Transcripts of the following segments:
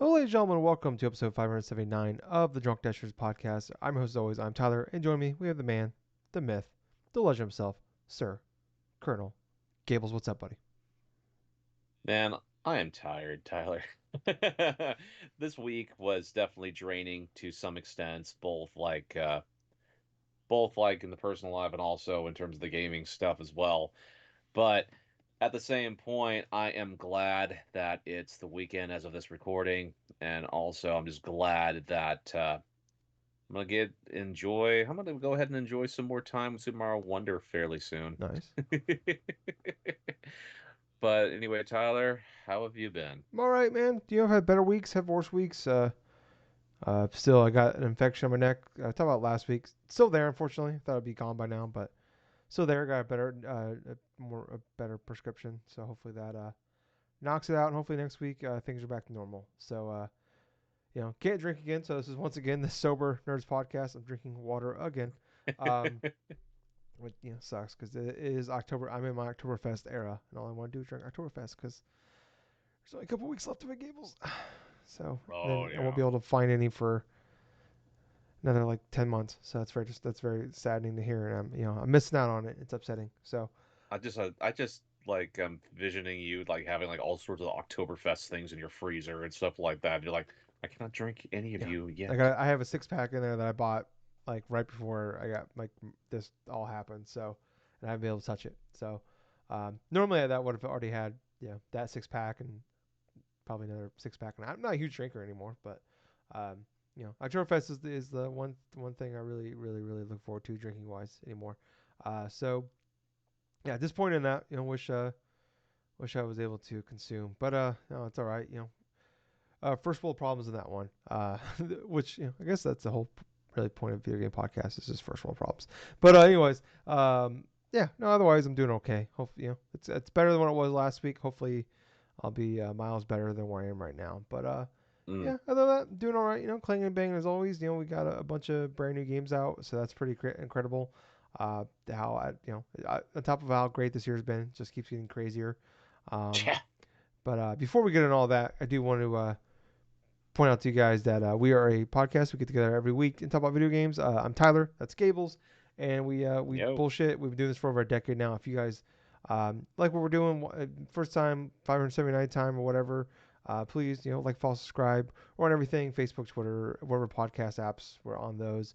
Hello, ladies and gentlemen. Welcome to episode 579 of the DrunkNerds podcast. I'm your host, as always. I'm Tyler, and join me, we have the man, the myth, the legend himself, Sir Colonel Gables. What's up, buddy? Man, I am tired, Tyler. This week was definitely draining to some extent, both like in the personal life and also in terms of the gaming stuff as well. But at the same point, I am glad that it's the weekend as of this recording, and also I'm just glad that I'm gonna go ahead and enjoy some more time with Super Mario Wonder fairly soon. Nice. But anyway, Tyler, how have you been? I'm all right, man. Do you have had better weeks, have worse weeks? Still, I got an infection on my neck. I talked about last week. Still there, unfortunately. Thought it'd be gone by now, but still there. Got a better, a better prescription. So hopefully that knocks it out, and hopefully next week things are back to normal. So can't drink again. So this is once again the Sober Nerds podcast. I'm drinking water again. Um, which sucks because it is October. I'm in my Oktoberfest era, and all I want to do is drink Oktoberfest because there's only a couple weeks left of it, Gables. So Oh then I won't yeah. be able to find any for another like 10 months. So that's very saddening to hear, and I'm missing out on it. It's upsetting. So I just like I'm visioning you like having like all sorts of Oktoberfest things in your freezer and stuff like that. You're like, I cannot drink any of yeah, you like yet. I have a 6 pack in there that I bought like right before I got like this all happened. So and I haven't been able to touch it. So normally that would have already had that 6 pack and probably another 6 pack. And I'm not a huge drinker anymore, but Oktoberfest is the one thing I really really really look forward to drinking wise anymore. So yeah, at this point in that, wish I was able to consume, but no, it's all right. First world problems in that one, which I guess that's the whole really point of video game podcast is just first world problems. But anyways, yeah, no, otherwise I'm doing okay. Hopefully, it's better than what it was last week. Hopefully, I'll be miles better than where I am right now. But Mm. yeah, other than that, doing all right. Clanging and banging as always. We got a bunch of brand new games out, so that's pretty incredible. How on top of how great this year's been, just keeps getting crazier. Um, Yeah. but before we get into all that, I do want to point out to you guys that we are a podcast. We get together every week and talk about video games. I'm Tyler. That's Gables, and we Yo. bullshit. We've been doing this for over a decade now. If you guys like what we're doing, first time, 579 time or whatever, please like, follow, subscribe, or on everything: Facebook, Twitter, whatever podcast apps. We're on those.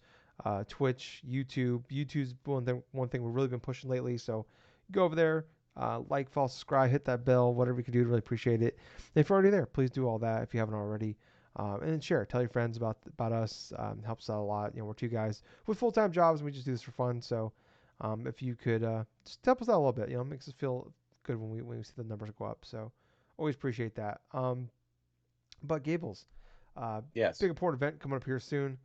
Twitch, YouTube. YouTube's one thing we've really been pushing lately. So go over there. Like, follow, subscribe, hit that bell, whatever you can do to really appreciate it. And if you're already there, please do all that if you haven't already. And then share, tell your friends about us. Helps out a lot. We're two guys with full time jobs, and we just do this for fun. So, if you could just help us out a little bit, it makes us feel good when we see the numbers go up. So, always appreciate that. But Gables, uh, Yes. big important event coming up here soon.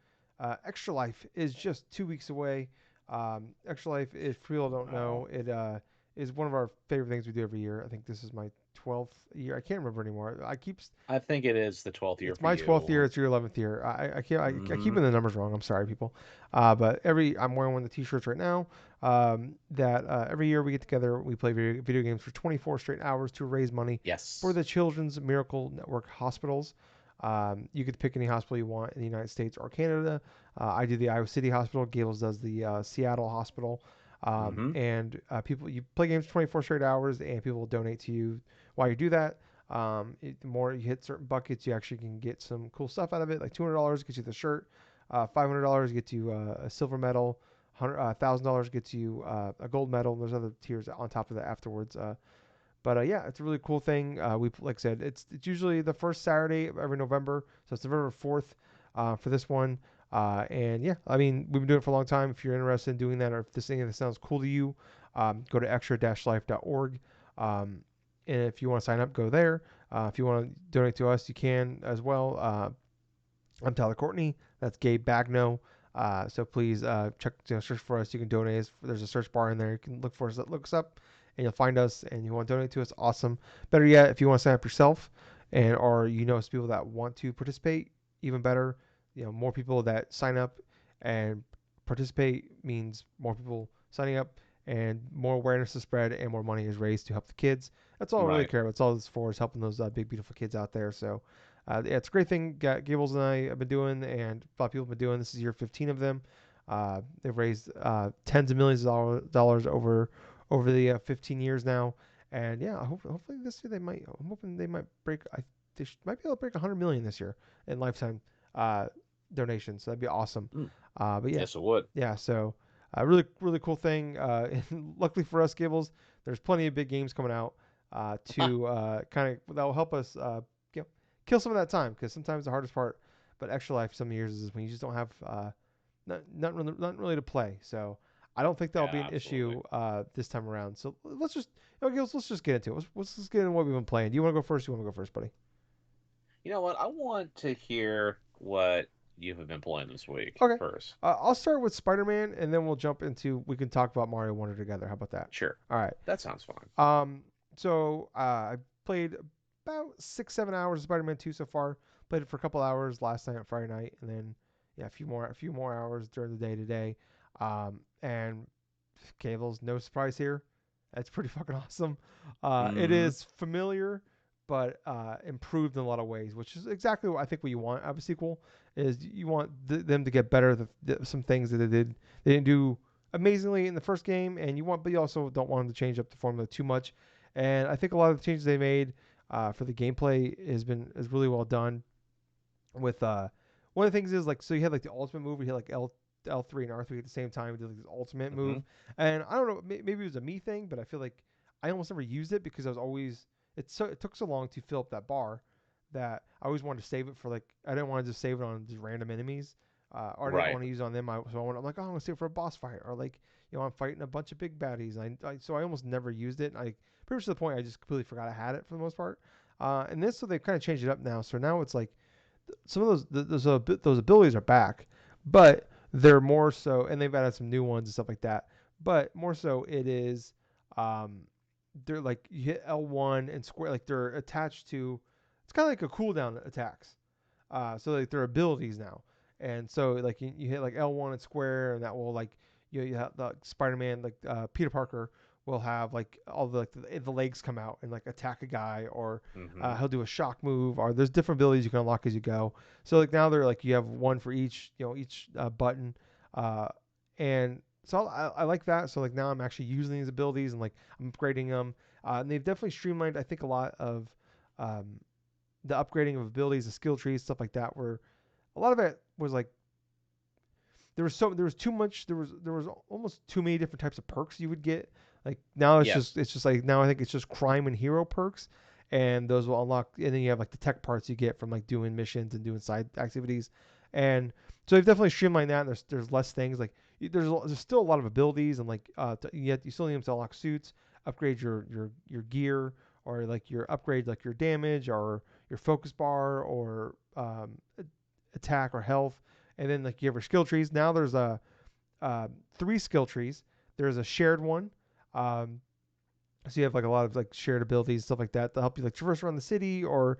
Extra Life is just 2 weeks away. Extra Life, if people don't Wow. know, it is one of our favorite things we do every year. I think this is my 12th year. I can't remember anymore. I think it is the 12th year It's for my 12th year. you. It's your 11th year. I keep Mm-hmm. in the numbers wrong. I'm sorry, people. But I'm wearing one of the T-shirts right now. That every year we get together, we play video games for 24 straight hours to raise money for Yes. the Children's Miracle Network hospitals. You get to pick any hospital you want in the United States or Canada. I do the Iowa City Hospital. Gables does the Seattle Hospital. Mm-hmm. And people, you play games for 24 straight hours, and people will donate to you while you do that. The more you hit certain buckets, you actually can get some cool stuff out of it. Like $200 gets you the shirt, $500 gets you a silver medal, $1,000 gets you a gold medal. And there's other tiers on top of that afterwards. But yeah, it's a really cool thing. We like I said, it's usually the first Saturday of every November, so it's November 4th for this one. And yeah, I mean, we've been doing it for a long time. If you're interested in doing that, or if this thing that sounds cool to you, go to extra-life.org. Um, and if you want to sign up, go there. If you want to donate to us, you can as well. I'm Tyler Courtney. That's Gabe Bagno. So please check, search for us. You can donate. There's a search bar in there. You can look for us. Look us up, and you'll find us. And you want to donate to us, awesome. Better yet, if you want to sign up yourself, and or some people that want to participate, even better. More people that sign up and participate means more people signing up and more awareness is spread and more money is raised to help the kids. That's all I really Right. care about. That's all this for, is helping those big beautiful kids out there. So yeah, it's a great thing Gables and I have been doing, and a lot of people have been doing. This is year 15 of them. They've raised tens of millions of dollars over the 15 years now, and yeah, hopefully this year they might. I'm hoping they might break. Might be able to break 100 million this year in lifetime uh, donations. So that'd be awesome. Mm. But yeah, Yes, it would. yeah. So really really cool thing. And luckily for us, Gables, there's plenty of big games coming out to kind of that will help us you know, kill some of that time, because sometimes the hardest part, but extra life some years, is when you just don't have not really to play. So I don't think that'll be Yeah, an absolutely. issue this time around. So let's just let's just get into it. Let's just get into what we've been playing. Do you want to go first? You want to go first, buddy? You know what? I want to hear what you have been playing this week Okay. first. I'll start with Spider-Man, and then we'll jump into, we can talk about Mario Wonder together. How about that? Sure. All right. That sounds fine. So I played about 6 7 hours of Spider-Man 2 so far. Played it for a couple hours last night on Friday night, and then yeah, a few more hours during the day today. And Cable's no surprise here. It's pretty fucking awesome. It Mm-hmm. is familiar, but improved in a lot of ways, which is exactly what I think what you want out of a sequel. Is you want them to get better some things that they didn't do amazingly in the first game, and but you also don't want them to change up the formula too much. And I think a lot of the changes they made for the gameplay is really well done. With one of the things is like, so you had like the ultimate move, you had like L3 and R3 at the same time. You did like this ultimate Mm-hmm. move, and I don't know, maybe it was a me thing, but I feel like I almost never used it because I was always it took so long to fill up that bar that I always wanted to save it for, like, I didn't want to just save it on just random enemies. Or I didn't Right. want to use it on them. I'm like, oh, I'm gonna save it for a boss fight, or like, I'm fighting a bunch of big baddies. So I almost never used it. And I pretty much to the point I just completely forgot I had it for the most part. And this, so they've kind of changed it up now. So now it's like some of those abilities are back, but they're more so, and they've added some new ones and stuff like that. But more so, it is, um, they're like, you hit L1 and square, like they're attached to. It's kind of like a cooldown attacks. So like they're abilities now, and so like you hit like L1 and square, and that will like, you have the Spider-Man, like Peter Parker will have like all the, like the legs come out and like attack a guy, or Mm-hmm. he'll do a shock move, or there's different abilities you can unlock as you go. So like now they're like, you have one for each, each button, uh, and so I like that. So like now I'm actually using these abilities, and like I'm upgrading them, and they've definitely streamlined, I think, a lot of um, the upgrading of abilities, the skill trees, stuff like that. Where a lot of it was like, there was too much, there was almost too many different types of perks you would get. Like now Yes. it's just like, now I think it's just crime and hero perks, and those will unlock. And then you have like the tech parts you get from like doing missions and doing side activities, and so they've definitely streamlined that. And there's less things like, there's still a lot of abilities, and like you still need them to unlock suits, upgrade your gear, or like your upgrade, like your damage, or your focus bar, or attack or health. And then like you have your skill trees. Now there's three skill trees. There's a shared one. Um, so you have like a lot of like shared abilities, stuff like that, to help you like traverse around the city, or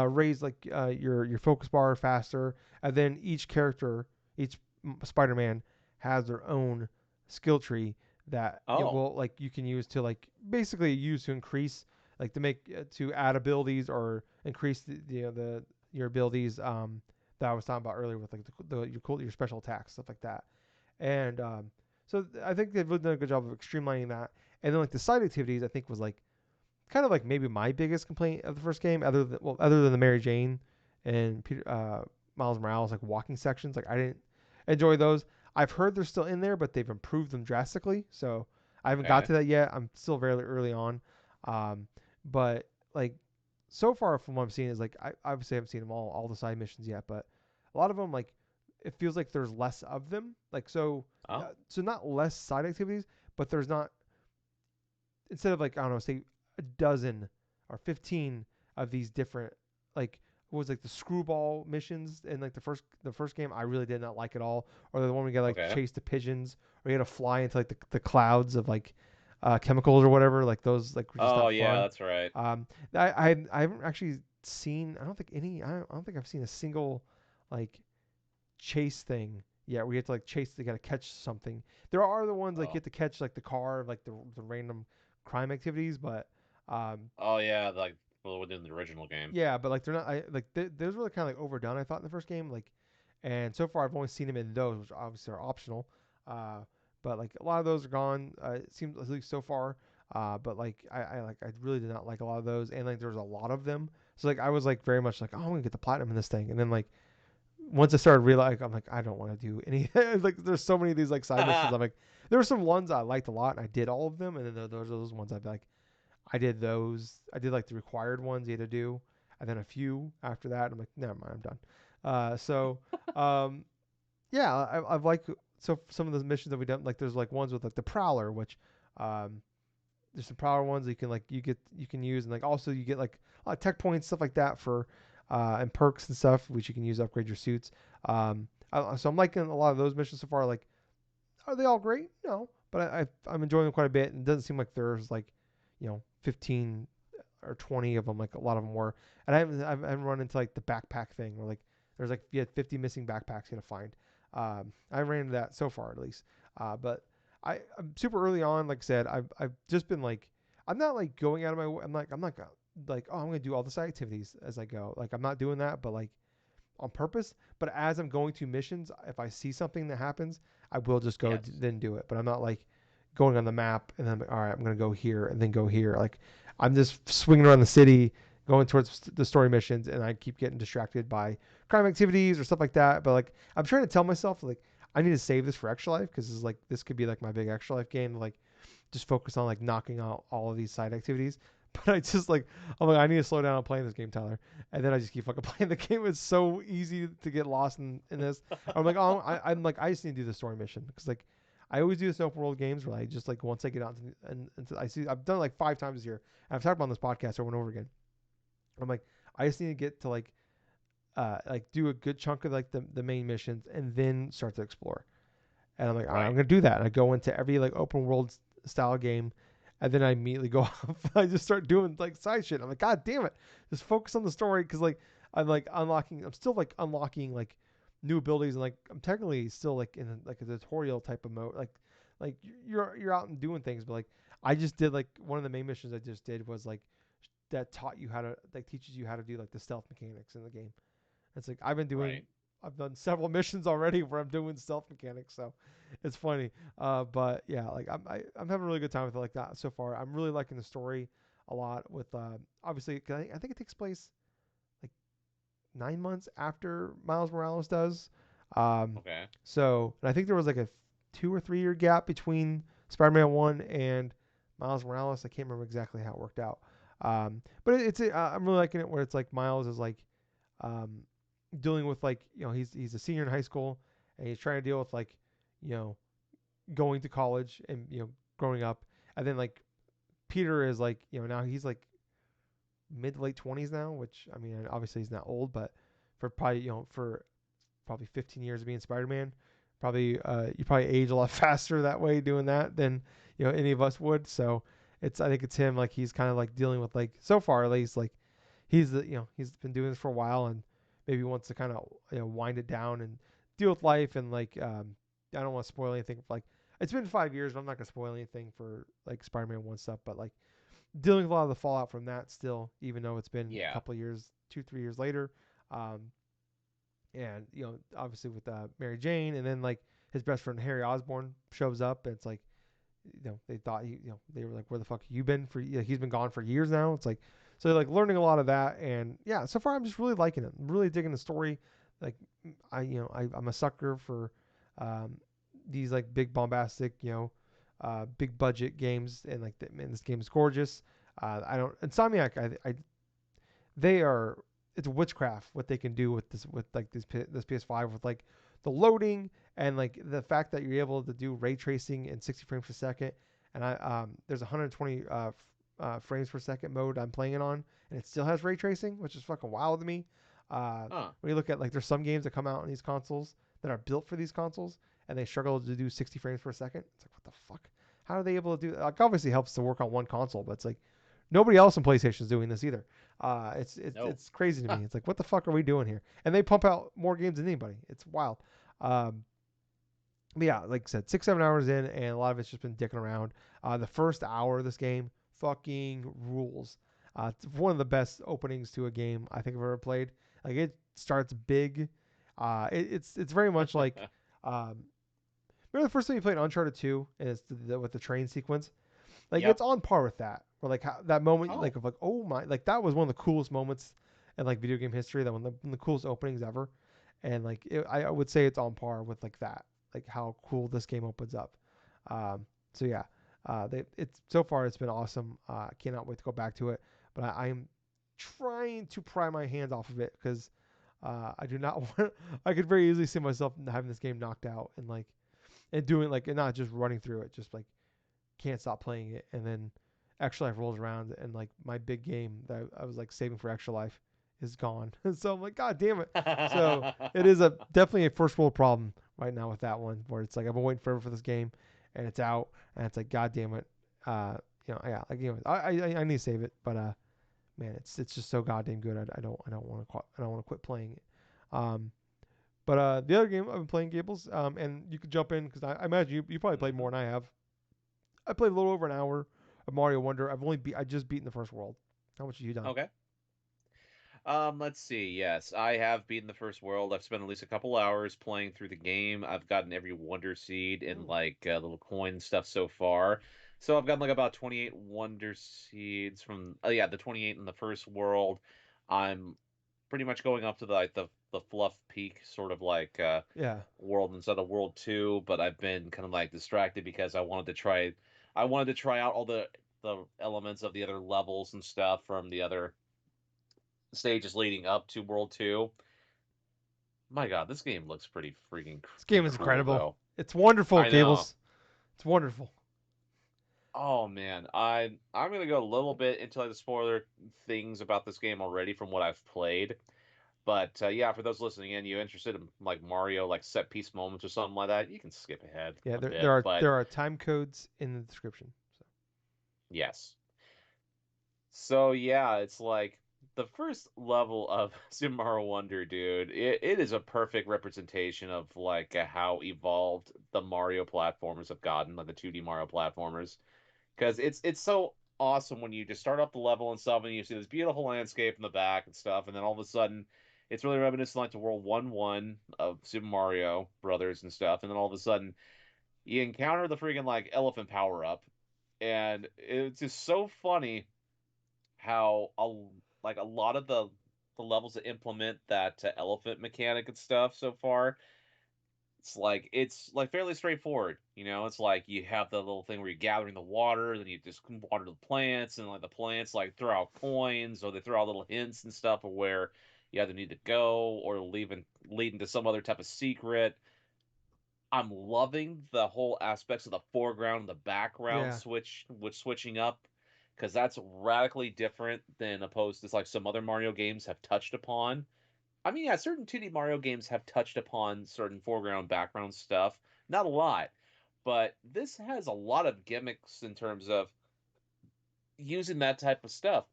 raise like your focus bar faster. And then each character, each Spider-Man has their own skill tree that you Oh, will, like, you can use to like basically use to increase, like to make to add abilities, or increase the your abilities, that I was talking about earlier with like your special attacks, stuff like that. And so I think they've really done a good job of streamlining that. And then like the side activities, I think was like kind of like maybe my biggest complaint of the first game, other than the Mary Jane and Miles Morales like walking sections. Like I didn't enjoy those. I've heard they're still in there, but they've improved them drastically. So I haven't got okay. to that yet. I'm still very early on. Um, but like, so far from what I'm seeing is like, I obviously haven't seen them all the side missions yet, but a lot of them, like, it feels like there's less of them. Like, Oh, so not less side activities, but there's not, instead of like, I don't know, say a dozen or 15 of these different, like, what was like the screwball missions in like the first game, I really did not like at all. Or the one we got like okay. chase the pigeons, or you had to fly into like the clouds of like chemicals or whatever. Like those, like, were just Oh, not yeah, fun. that's right. I haven't actually seen, I don't think I've seen a single like chase thing Yeah, where you have to like chase. They gotta catch something. There are the ones like you Oh, have to catch like the car, like the random crime activities, but oh yeah, like well, within the original game. yeah, but like they're not. Like those were kind of like overdone. I thought in the first game, like, and so far I've only seen them in those, which obviously are optional. Uh, but like a lot of those are gone. It seems at least so far. But like I really did not like a lot of those, and like there was a lot of them. So like I was like very much like, oh, I'm gonna get the platinum in this thing, and then like once I started realizing, I'm like, I don't want to do any. Like there's so many of these like side missions. I'm like, there were some ones I liked a lot, and I did all of them, and then those are those ones I'd be like, I did those. I did like the required ones you had to do, and then a few after that. I'm like, never mind, I'm done. So um, yeah, I've like so some of the missions that we done like there's like ones with like the Prowler, which um, there's some Prowler ones that you can like you can use, and like also you get like a lot of tech points stuff like that for and perks and stuff which you can use to upgrade your suits. So I'm liking a lot of those missions so far. Like, are they all great? No, but I'm enjoying them quite a bit, and it doesn't seem like there's like 15 or 20 of them, like a lot of them were. And I haven't run into like the backpack thing where like there's like you had 50 missing backpacks you gotta find. I ran into that so far at least. But I'm super early on. Like I said, I've just been like I'm not like going out of my way. I'm not like oh I'm gonna do all the side activities as I go. Like I'm not doing that, but like on purpose. But as I'm going to missions, if I see something that happens, I will just go Yes. then do it. But I'm not like going on the map and then all right, I'm gonna go here and then go here. Like I'm just swinging around the city, going towards the story missions, and I keep getting distracted by crime activities or stuff like that. But like I'm trying to tell myself like I need to save this for extra life because this could be like my big extra life game. Like just focus on like knocking out all of these side activities. But I just like I'm like I need to slow down on playing this game, Tyler. And then I just keep fucking playing the game. It's so easy to get lost in this. I'm like oh I'm like I just need to do the story mission because like I always do this in open world games where I just like once I get out and I see I've done it like 5 times this year. And I've talked about on this podcast over and over again. I'm like I just need to get to like do a good chunk of like the main missions and then start to explore. And I'm like, all right, I'm Right. gonna do that. And I go into every like open world style game, and then I immediately go off. I just start doing like side shit. I'm like, God damn it, just focus on the story because like I'm like unlocking. I'm still like unlocking like new abilities and like I'm technically still like in like a tutorial type of mode. Like you're out and doing things, but like I just did like one of the main missions I just did was like that taught you how to like teaches you how to do like the stealth mechanics in the game. It's like Right. I've done several missions already where I'm doing stealth mechanics, so it's funny. But yeah, like I'm having a really good time with it like that so far. I'm really liking the story a lot. With obviously, 'cause I think it takes place like 9 months after Miles Morales does. Um, Okay. so and I think there was like a 2 or 3 year gap between Spider-Man One and Miles Morales. I can't remember exactly how it worked out. But I'm really liking it where it's like Miles is like um, dealing with like he's a senior in high school and he's trying to deal with like you know going to college and growing up, and then like Peter is like now he's like mid to late 20s now, which I mean obviously he's not old, but for probably for probably 15 years of being Spider-Man, probably you probably age a lot faster that way doing that than any of us would. So I think it's him like he's kind of like dealing with like so far at least like he's been doing this for a while and maybe wants to kind of wind it down and deal with life and like I don't want to spoil anything for, like it's been 5 years but I'm not gonna spoil anything for like Spider-Man 1 stuff, but like dealing with a lot of the fallout from that still, even though it's been a Yeah. couple of years, 2 3 years later. um and obviously with Mary Jane, and then like his best friend Harry Osborn shows up, and it's like they thought they were like, where the fuck have you been for? He's been gone for years now. It's like so like learning a lot of that, and yeah, so far I'm just really liking it. I'm really digging the story. Like I'm a sucker for um, these like big bombastic big budget games, and like man, this game is gorgeous. I don't Insomniac. They are it's witchcraft what they can do with this PS5 with like the loading and like the fact that you're able to do ray tracing in 60 frames per second. And there's 120 frames per second mode I'm playing it on, and it still has ray tracing, which is fucking wild to me. Huh. When you look at like there's some games that come out on these consoles that are built for these consoles and they struggle to do 60 frames per second. It's like what the fuck? How are they able to do that? Like obviously it helps to work on one console, but it's like nobody else in PlayStation is doing this either. No. It's crazy to me. It's like what the fuck are we doing here? And they pump out more games than anybody. It's wild. Um, But yeah, like I said, 6 7 hours in, and a lot of it's just been dicking around. The first hour of this game fucking rules. It's one of the best openings to a game I think I've ever played. Like it starts big. It's very much like remember the first time you played Uncharted 2 and it's with the train sequence. Like it's Yep. on par with that. Or like how, that moment Oh. like of like oh my, like that was one of the coolest moments in like video game history. That one of the coolest openings ever. And like I would say it's on par with like that. Like how cool this game opens up. So yeah, it's so far it's been awesome. I cannot wait to go back to it. But I'm trying to pry my hands off of it because I do not want. I could very easily see myself having this game knocked out and like and doing like and not just running through it, just like can't stop playing it, and then extra life rolls around, and like my big game that I was like saving for extra life is gone. So I'm like, God damn it. So it is a definitely a first world problem right now with that one, where it's like I've been waiting forever for this game, and it's out, and it's like, God damn it. Uh, yeah, like I need to save it, but man, it's just so goddamn good. I don't want to quit playing it. Um, but the other game I've been playing, Gables, and you could jump in because I imagine you probably played Hmm. more than I have. I played a little over an hour of Mario Wonder. I just beaten the first world. How much have you done? Okay. Let's see. Yes, I have beaten the first world. I've spent at least a couple hours playing through the game. I've gotten every Wonder Seed and Mm. like little coin stuff so far. So I've gotten like about 28 Wonder Seeds from oh yeah, the 28 in the first world. I'm pretty much going up to the fluff peak sort of like Yeah, world instead of world 2, but I've been kind of like distracted because I wanted to try out all the elements of the other levels and stuff from the other stages leading up to World 2. My god, this game looks pretty freaking this game is cool incredible. though. It's wonderful, I know. Gables. It's wonderful. Oh man, I'm gonna go a little bit into like the spoiler things about this game already from what I've played. But yeah, for those listening in, you interested in like Mario like set piece moments or something like that, you can skip ahead Yeah, a there bit. But there are time codes in the description. So yes, so yeah, it's like the first level of Super Mario Wonder, dude. It is a perfect representation of like how evolved the Mario platformers have gotten, like the 2D Mario platformers. Because it's so awesome when you just start up the level and stuff, and you see this beautiful landscape in the back and stuff, and then all of a sudden, it's really reminiscent like to World 1-1 of Super Mario Brothers and stuff, and then all of a sudden, you encounter the freaking like elephant power up, and it's just so funny how like a lot of the levels that implement that elephant mechanic and stuff so far, it's like fairly straightforward. You know, it's like you have the little thing where you're gathering the water, then you just water the plants, and like the plants like throw out coins or they throw out little hints and stuff of where you either need to go or lead into some other type of secret. I'm loving the whole aspects of the foreground and the background yeah, switching up because that's radically different than opposed to like some other Mario games have touched upon. I mean, yeah, certain 2D Mario games have touched upon certain foreground background stuff, not a lot, but this has a lot of gimmicks in terms of using that type of stuff,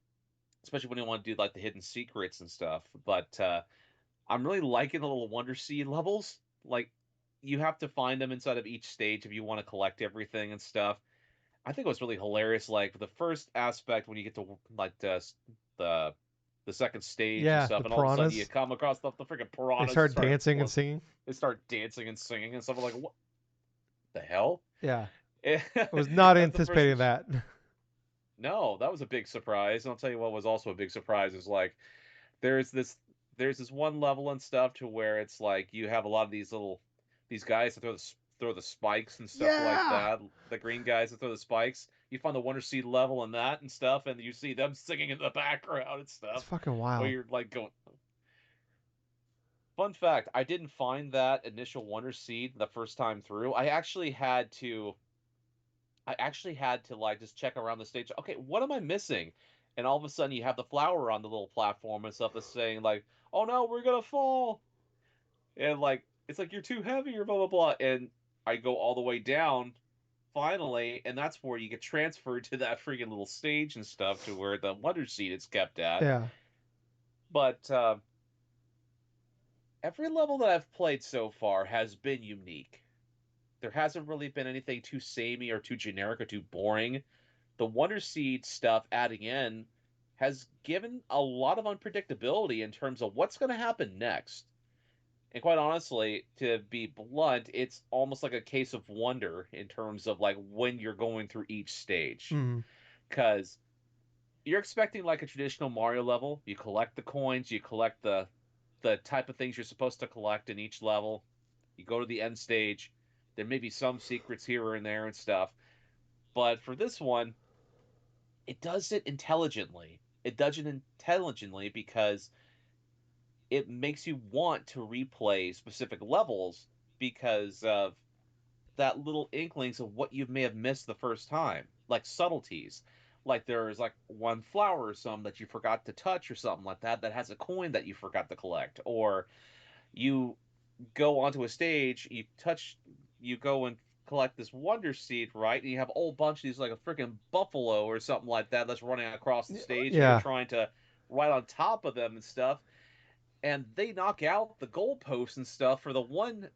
especially when you want to do like the hidden secrets and stuff. But I'm really liking the little Wonder Seed levels. Like you have to find them inside of each stage if you want to collect everything and stuff. I think it was really hilarious. Like the first aspect when you get to like the the second stage and yeah. stuff, The and all of a sudden you piranhas, come across the freaking they piranhas start dancing and singing. they start dancing and singing and stuff. I'm like, what the hell? Yeah, I was not That's the first. anticipating that. No, that was a big surprise. And I'll tell you what was also a big surprise is like there's this there's this one level and stuff to where it's like you have a lot of these guys that throw the spikes and stuff like Yeah, that. The green guys that throw the spikes. You find the Wonder Seed level and that and stuff, and you see them singing in the background and it's stuff. fucking Where wild. you're like going. Fun fact: I didn't find that initial Wonder Seed the first time through. I actually had to like just check around the stage. Okay, what am I missing? And all of a sudden, you have the flower on the little platform and stuff that's saying like, "Oh no, we're gonna fall!" And like, it's like you're too heavy or blah blah blah. And I go all the way down finally, and that's where you get transferred to that freaking little stage and stuff to where the Wonder Seed is kept at. Yeah, But every level that I've played so far has been unique. There hasn't really been anything too samey or too generic or too boring. The Wonder Seed stuff adding in has given a lot of unpredictability in terms of what's going to happen next. And quite honestly, to be blunt, it's almost like a case of wonder in terms of like when you're going through each stage. Mm. Because you're expecting like a traditional Mario level. You collect the coins, you collect the type of things you're supposed to collect in each level. You go to the end stage. There may be some secrets here and there and stuff. But for this one, it does it intelligently. It does it intelligently because it makes you want to replay specific levels because of that little inklings of what you may have missed the first time, like subtleties. Like there's like one flower or something that you forgot to touch or something like that that has a coin that you forgot to collect. Or you go onto a stage, you go and collect this wonder seed, right? And you have a whole bunch of these like a freaking buffalo or something like that that's running across the stage, and you're Yeah. trying to ride on top of them and stuff. And they knock out the goalposts and stuff for the one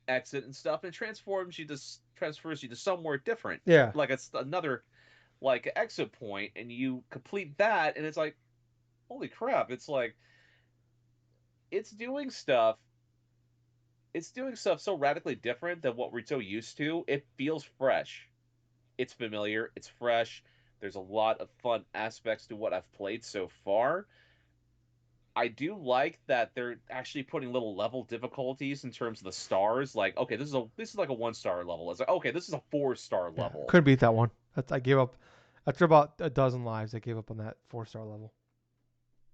exit and stuff, and transfers you to somewhere different. Yeah. Like it's another like exit point, and you complete that, and it's like, holy crap! It's like it's doing stuff. It's doing stuff so radically different than what we're so used to. It feels fresh. It's familiar. It's fresh. There's a lot of fun aspects to what I've played so far. I do like that they're actually putting little level difficulties in terms of the stars. Like, okay, this is like a 1 star level. It's like, okay, this is a 4 star Yeah. level. Couldn't beat that one. I gave up after about a dozen lives. I gave up on that 4-star level.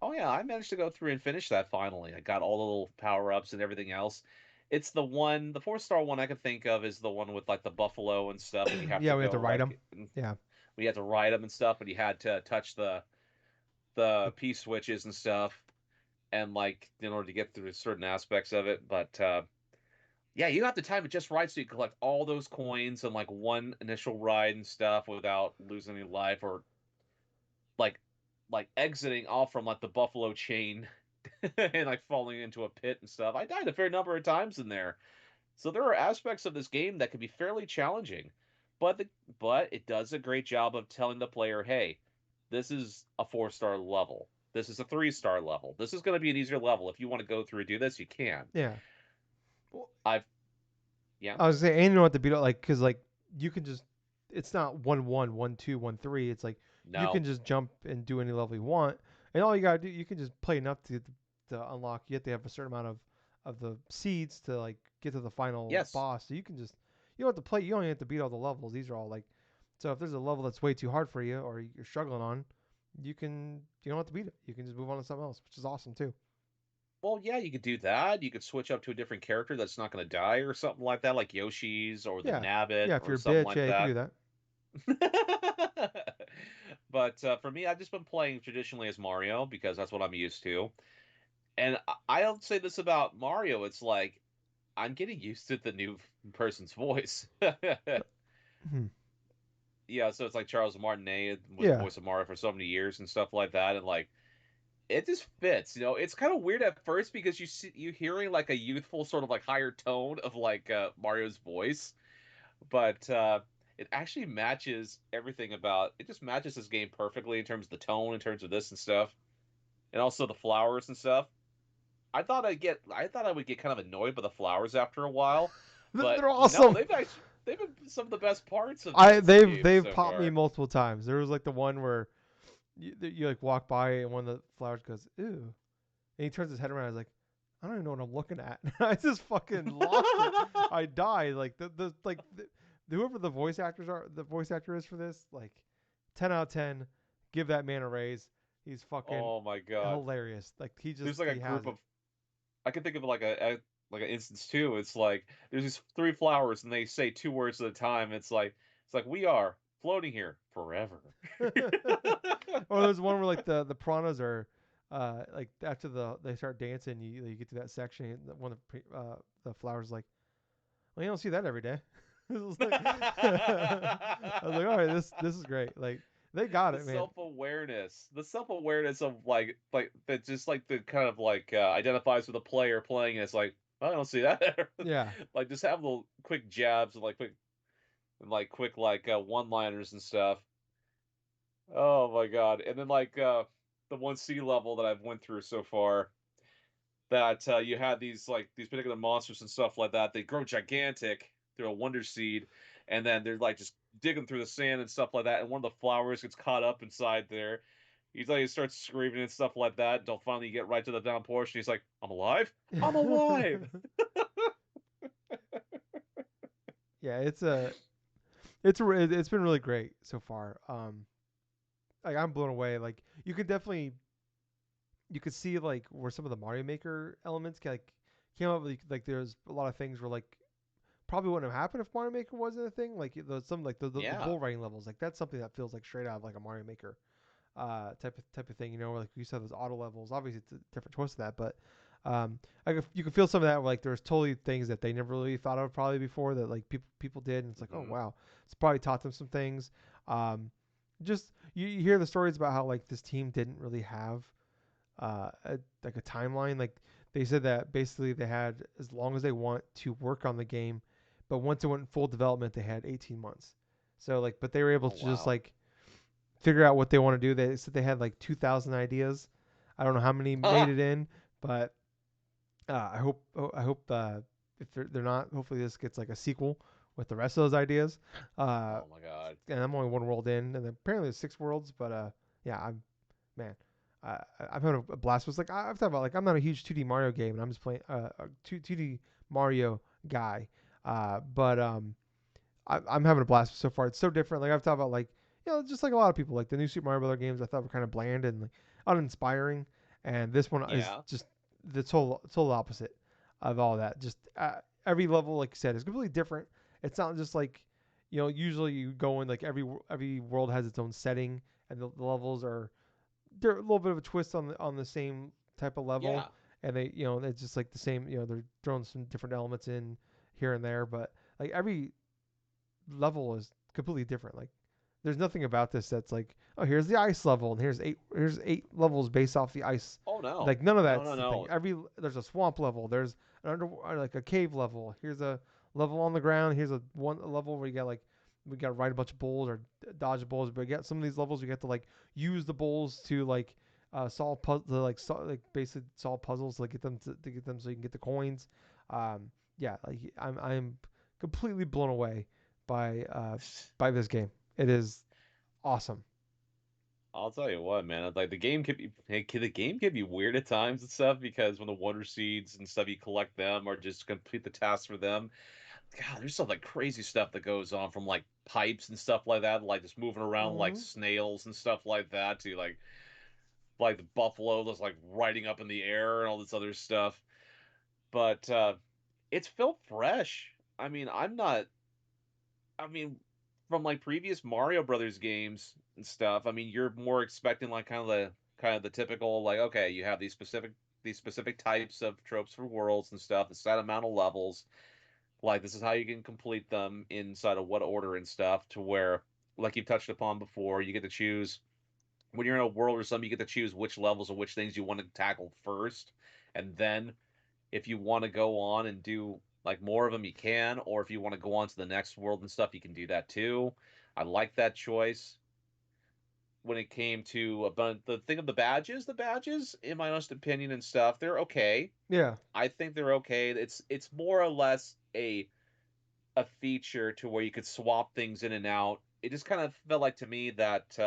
Oh yeah, I managed to go through and finish that finally. I got all the little power ups and everything else. It's the 4 star one I can think of is the one with like the buffalo and stuff, and you have Yeah, to we had to go ride them. like Yeah. we had to ride them and stuff, and you had to touch the The, P switches and stuff, and like in order to get through certain aspects of it. But yeah, you have to time it just right so you collect all those coins in like one initial ride and stuff without losing any life or like exiting off from like the buffalo chain and like falling into a pit and stuff. I died a fair number of times in there. So there are aspects of this game that can be fairly challenging, but but it does a great job of telling the player, "Hey, this is a 4 star level. This is a 3 star level. This is going to be an easier level. If you want to go through and do this, you can." yeah. Well, I've Yeah. I was saying, and you don't have to beat it like because like you can just it's not 1-1, 1-2, 1-3. It's like you No. can just jump and do any level you want, and all you gotta do you can just play enough to unlock. You have to have a certain amount of the seeds to like get to the final Yes. boss. So you don't have to play. You don't even have to beat all the levels. These are all like so if there's a level that's way too hard for you or you're struggling on, you don't have to beat it. You can just move on to something else, which is awesome too. Well, yeah, you could do that. You could switch up to a different character that's not going to die or something like that, like Yoshi's or the Yeah, Nabbit yeah. If or you're a something bitch, like yeah, you can do that. that. But for me, I've just been playing traditionally as Mario because that's what I'm used to. And I'll say this about Mario: it's like I'm getting used to the new person's voice. Hmm. Yeah, so it's like Charles Martinet was the Yeah. voice of Mario for so many years and stuff like that, and like it just fits. It's kind of weird at first because you hearing like a youthful sort of like higher tone of like Mario's voice, but it actually matches everything about it. Just matches this game perfectly in terms of the tone, in terms of this and stuff, and also the flowers and stuff. I thought I would get kind of annoyed by the flowers after a while, but They're no, awesome. they've been some of the best parts of I this they've game they've so popped me far. multiple times. There was like the one where you like walk by and one of the flowers goes ew, and he turns his head around. I was like, I don't even know what I'm looking at. I just fucking lost it. I died. Like whoever the voice actor is for this, like 10 out of 10. Give that man a raise. He's fucking Oh my god. hilarious. Like There's like a he group has of it. I can think of like like an instance too. It's like there's these three flowers and they say two words at a time. It's like we are floating here forever. Or there's one where like the piranhas are like after they start dancing, you get to that section, and one of the flowers like, well, you don't see that every day. It was like I was like, all right, this is great. Like they got The it, man. self awareness of like that just like the kind of like identifies with the player playing. It's like I don't see that. Yeah. Like just have little quick jabs and like quick like one-liners and stuff. Oh my god. And then like the one sea level that I've went through so far that you had these like these particular monsters and stuff like that. They grow gigantic through a wonder seed, and then they're like just digging through the sand and stuff like that. And one of the flowers gets caught up inside there. He's like he starts screaming and stuff like that until finally you get right to the down portion. He's like, "I'm alive! I'm alive!" Yeah, it's been really great so far. Like I'm blown away. Like you could see like where some of the Mario Maker elements like came up. Like there's a lot of things where like probably wouldn't have happened if Mario Maker wasn't a thing. Like some like the Yeah, bull riding levels. Like that's something that feels like straight out of like a Mario Maker type of thing. You know, where like you said those auto levels. Obviously, it's a different twist of that, but you can feel some of that. Where, like there's totally things that they never really thought of probably before that like people did, and it's like, oh hmm, wow, it's probably taught them some things. Um, just you hear the stories about how like this team didn't really have like a timeline. Like they said that basically they had as long as they want to work on the game, but once it went in full development, they had 18 months. So like, but they were able oh to just wow, like figure out what they want to do. They said they had like 2,000 ideas. I don't know how many made ah, it in, but I hope if they're not, hopefully this gets like a sequel with the rest of those ideas. Uh, oh my god, and I'm only one world in, and apparently there's 6 worlds. But yeah, man, I've had a blast. Was like I've talked about like I'm not a huge 2D Mario game, and I'm just playing a 2D Mario guy. But I'm having a blast so far. It's so different. Like I've talked about, like just like a lot of people, like the new Super Mario Bros. Games, I thought were kind of bland and like uninspiring, and this one is yeah. just the total opposite of all that. Just every level, like you said, is completely different. It's not just like usually you go in like every world has its own setting, and the levels are they're a little bit of a twist on the same type of level, Yeah. and they it's just like the same. They're throwing some different elements in here and there, but like every level is completely different. Like there's nothing about this that's like, oh, here's the ice level and here's eight levels based off the ice. Oh no. Like none of No, that's no, the thing. no. There's a swamp level. There's an like a cave level. Here's a level on the ground. Here's a level where you got like we got to ride a bunch of bulls or dodge bulls. But you got some of these levels you get to like use the bulls to like solve like basically solve puzzles to like, to get them so you can get the coins. Yeah, like I'm completely blown away by uh, by this game. It is awesome. I'll tell you what, man. Like the game can be the game can be weird at times and stuff because when the wonder seeds and stuff you collect them or just complete the tasks for them. God, there's some like crazy stuff that goes on from like pipes and stuff like that, like just moving around like Mm-hmm. snails and stuff like that to like the buffalo that's like riding up in the air and all this other stuff. But it's felt fresh. I mean, I mean, from like previous Mario Brothers games and stuff, I mean, you're more expecting like kind of the typical like okay, you have these specific types of tropes for worlds and stuff, the set amount of levels, like this is how you can complete them inside of what order and stuff to where like you've touched upon before, you get to choose when you're in a world or something, you get to choose which levels or which things you want to tackle first, and then if you want to go on and do like more of them, you can, or if you want to go on to the next world and stuff, you can do that too. I like that choice. When it came to about the thing of the badges, in my honest opinion and stuff, they're okay. Yeah. I think they're okay. It's more or less a feature to where you could swap things in and out. It just kind of felt like to me that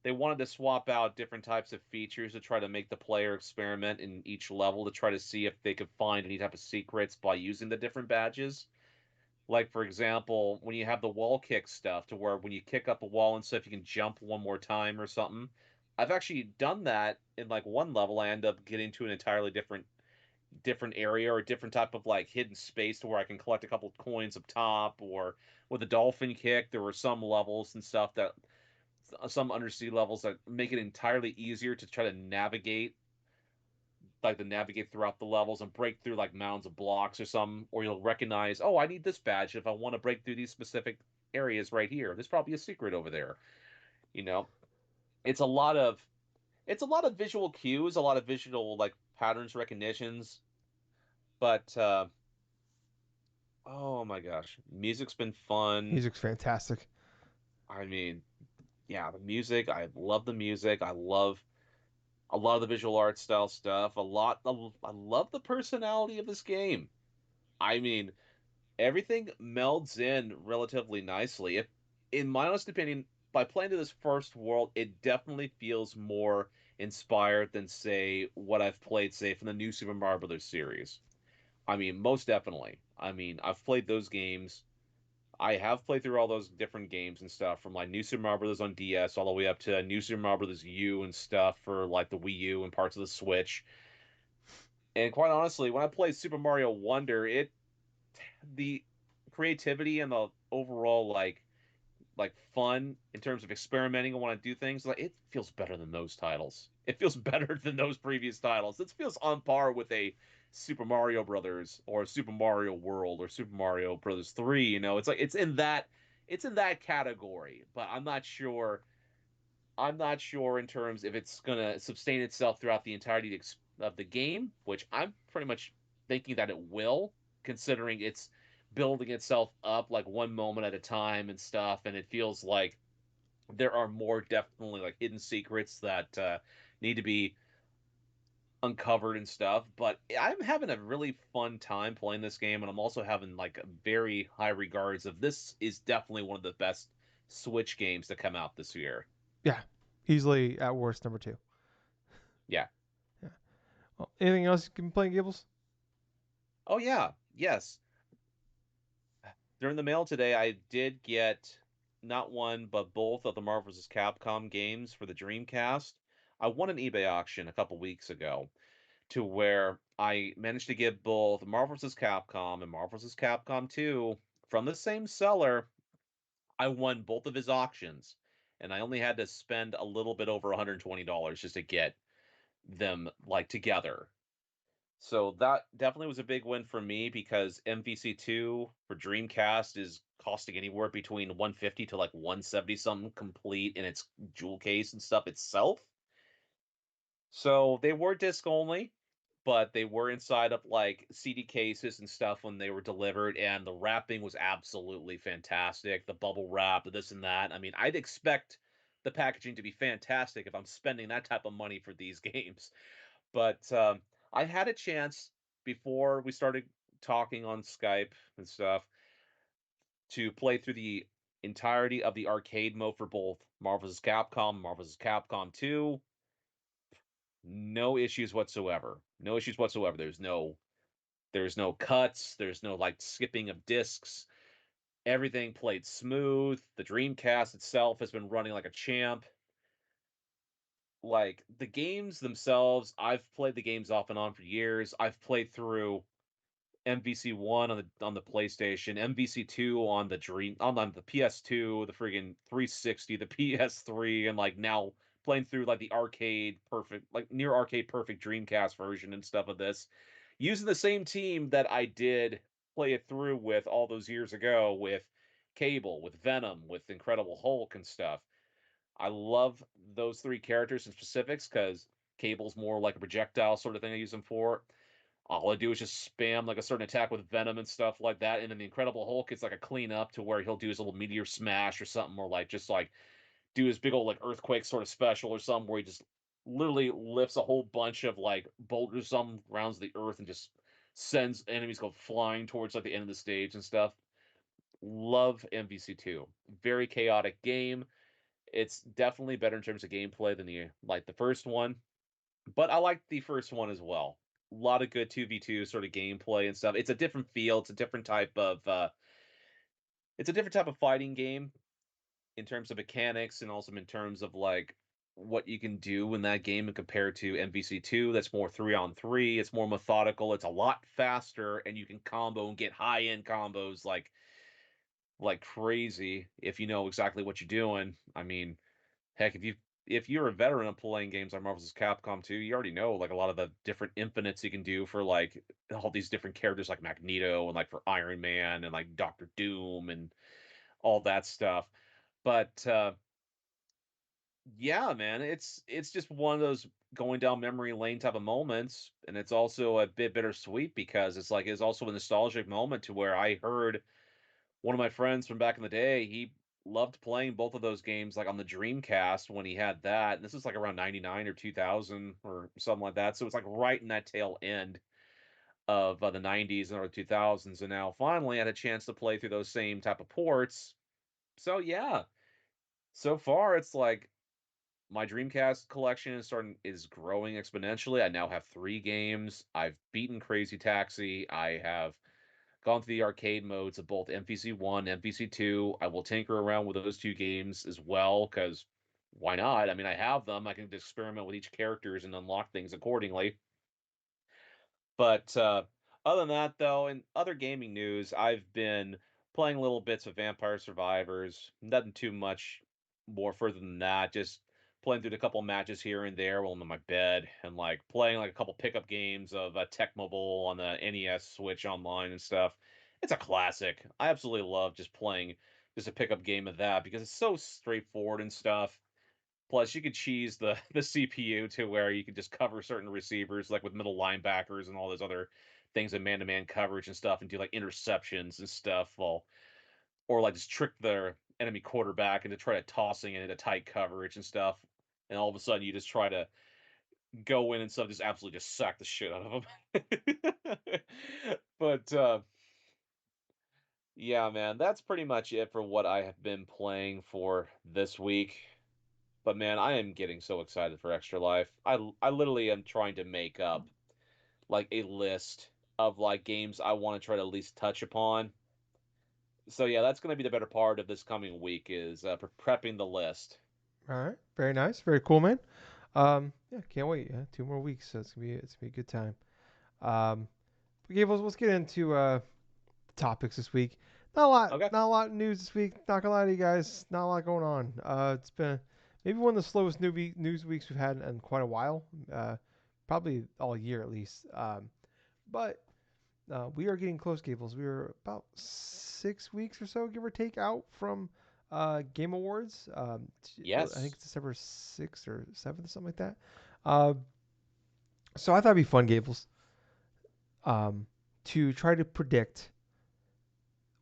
they wanted to swap out different types of features to try to make the player experiment in each level to try to see if they could find any type of secrets by using the different badges. Like for example, when you have the wall kick stuff to where when you kick up a wall and stuff you can jump one more time or something. I've actually done that in like one level. I end up getting to an entirely different area or a different type of like hidden space to where I can collect a couple of coins up top or with a dolphin kick there were some levels and stuff that some undersea levels that make it entirely easier to try to navigate throughout the levels and break through like mounds of blocks or some or you'll recognize oh I need this badge if I want to break through these specific areas right here there's probably a secret over there you know it's a lot of it's a lot of visual cues a lot of visual like patterns recognitions But oh my gosh, music's been fun. Music's fantastic. I mean, yeah, the music. I love the music. I love a lot of the visual art style stuff. I love the personality of this game. I mean, everything melds in relatively nicely. If, in my honest opinion, by playing to this first world, it definitely feels more inspired than, say, what I've played, say, from the new Super Mario Brothers series. I mean, most definitely. I mean, I've played those games. I have played through all those different games and stuff from like New Super Mario Brothers on DS all the way up to New Super Mario Brothers U and stuff for like the Wii U and parts of the Switch. And quite honestly, when I played Super Mario Wonder, it the creativity and the overall like fun in terms of experimenting and want to do things like it feels better than those titles. It feels better than those previous titles. It feels on par with a Super Mario Brothers or Super Mario World or Super Mario Brothers 3, you know. It's like it's in that category, but I'm not sure in terms if it's going to sustain itself throughout the entirety of the game, which I'm pretty much thinking that it will, considering it's building itself up like one moment at a time and stuff. And it feels like there are more definitely like hidden secrets that need to be uncovered and stuff. But I'm having a really fun time playing this game, and I'm also having like very high regards of this is definitely one of the best Switch games to come out this year. Yeah, easily at worst number two. Yeah. Yeah. Well, anything else you can play, Gables? Oh yeah, yes. During the mail today, I did get not one but both of the Marvel vs. Capcom games for the Dreamcast. I won an eBay auction a couple weeks ago to where I managed to get both Marvel vs. Capcom and Marvel vs. Capcom 2 from the same seller. I won both of his auctions, and I only had to spend a little bit over $120 just to get them like together. So that definitely was a big win for me because MVC2 for Dreamcast is costing anywhere between 150 to like 170 something complete in its jewel case and stuff itself. So they were disc only, but they were inside of like CD cases and stuff when they were delivered, and the wrapping was absolutely fantastic. The bubble wrap, the this and that. I mean, I'd expect the packaging to be fantastic if I'm spending that type of money for these games. But I had a chance before we started talking on Skype and stuff to play through the entirety of the arcade mode for both Marvel's Capcom, Marvel's Capcom 2. No issues whatsoever. No issues whatsoever. There's no cuts, there's no like skipping of discs. Everything played smooth. The Dreamcast itself has been running like a champ. Like the games themselves, I've played the games off and on for years. I've played through MVC1 on the PlayStation, MVC2 on on the PS2, the friggin' 360, the PS3, and like now playing through like the arcade perfect, like near arcade perfect Dreamcast version and stuff of this, using the same team that I did play it through with all those years ago with Cable, with Venom, with Incredible Hulk and stuff. I love those three characters in specifics because Cable's more like a projectile sort of thing I use him for. All I do is just spam like a certain attack with Venom and stuff like that. And then the Incredible Hulk, it's like a clean up to where he'll do his little meteor smash or something, or like just like do his big old like earthquake sort of special or something where he just literally lifts a whole bunch of like boulders some rounds the earth and just sends enemies go flying towards like the end of the stage and stuff. Love MVC2. Very chaotic game. It's definitely better in terms of gameplay than the first one, but I like the first one as well. A lot of good 2v2 sort of gameplay and stuff. It's a different feel, it's a different type of fighting game in terms of mechanics and also in terms of like what you can do in that game and compared to MVC2 that's more 3 on 3. It's more methodical, it's a lot faster and you can combo and get high-end combos like crazy if you know exactly what you're doing. I mean, heck, if you're a veteran of playing games like Marvel's Capcom 2, you already know like a lot of the different infinites you can do for like all these different characters like Magneto and like for Iron Man and like Doctor Doom and all that stuff. But yeah, man, it's just one of those. going down memory lane type of moments, and it's also a bit bittersweet because it's like it's also a nostalgic moment to where I heard one of my friends from back in the day, he loved playing both of those games like on the Dreamcast when he had that. And this is like around 99 or 2000 or something like that. So it's like right in that tail end of the 90s and early 2000s. And now finally I had a chance to play through those same type of ports. So yeah, so far it's like my Dreamcast collection is growing exponentially. I now have 3 games. I've beaten Crazy Taxi. I have gone through the arcade modes of both MVC1, MVC2. I will tinker around with those 2 games as well because why not? I mean, I have them. I can just experiment with each characters and unlock things accordingly. But other than that, though, in other gaming news, I've been playing little bits of Vampire Survivors. Nothing too much more further than that. Just playing through a couple matches here and there while I'm in my bed, and like playing like a couple pickup games of Tech Mobile on the NES Switch online and stuff. It's a classic. I absolutely love just playing just a pickup game of that because it's so straightforward and stuff. Plus, you could cheese the the CPU to where you could just cover certain receivers, like with middle linebackers and all those other things in man-to-man coverage and stuff, and do like interceptions and stuff, while or like just trick their enemy quarterback into try to tossing it into tight coverage and stuff. And all of a sudden, you just try to go in and stuff, just absolutely just sack the shit out of them. But yeah, man, that's pretty much it for what I have been playing for this week. But man, I am getting so excited for Extra Life. I literally am trying to make up like a list of like games I want to try to at least touch upon. So yeah, that's going to be the better part of this coming week is prepping the list. All right, very nice, very cool, man. Yeah, can't wait. Yeah, 2 more weeks, so it's gonna be a good time. But Gables, let's get into topics this week. Okay. Not a lot of news this week. Not gonna lie to you guys, not a lot going on. It's been maybe one of the slowest news weeks we've had in quite a while. Probably all year at least. But we are getting close, Gables. We are about 6 weeks or so, give or take, out from Game Awards. I think Yes. it's December 6th or 7th, something like that. Uh, so I thought it'd be fun, Gables, um, to try to predict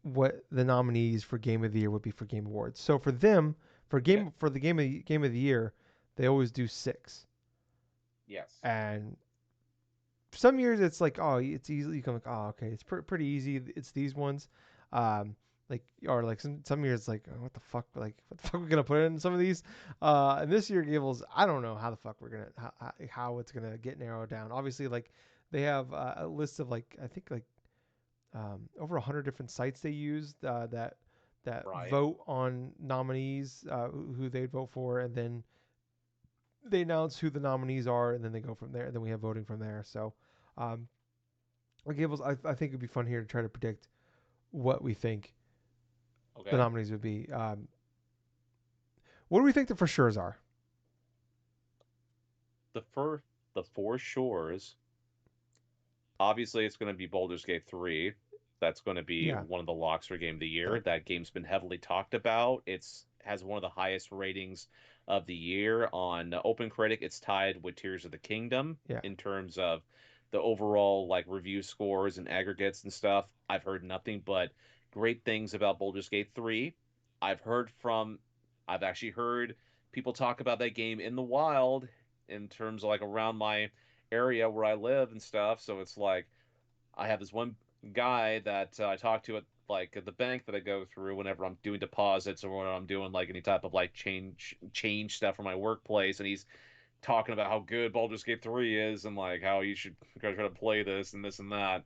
what the nominees for Game of the Year would be for Game Awards. So for them, Okay. for the Game of the Year, they always do six. Yes. And some years it's like, oh, it's easy. You can like, oh, okay, it's pretty easy. It's these ones. Like or like some years it's like, oh, what the fuck, like what the fuck we're gonna put in some of these. And this year Gables, I don't know how the fuck we're gonna how it's gonna get narrowed down. Obviously, like they have a list of like I think like over 100 different sites they use that Right. vote on nominees who they'd vote for, and then they announce who the nominees are, and then they go from there. And then we have voting from there. So, um, Gables, I think it'd be fun here to try to predict what we think the Okay. nominees would be. What do we think the for sure's are? The fur the Four Shores. Obviously, it's going to be Baldur's Gate 3. That's going to be Yeah, one of the locks for Game of the yeah, Year. That game's been heavily talked about. It's has one of the highest ratings of the year on OpenCritic. It's tied with Tears of the Kingdom yeah, in terms of the overall like review scores and aggregates and stuff. I've heard nothing but great things about Baldur's Gate 3. I've heard from I've actually heard people talk about that game in the wild in terms of like around my area where I live and stuff. So it's like I have this one guy that I talk to at the bank that I go through whenever I'm doing deposits or when I'm doing like any type of like change stuff for my workplace, and he's talking about how good Baldur's Gate 3 is and like how you should go try to play this and that.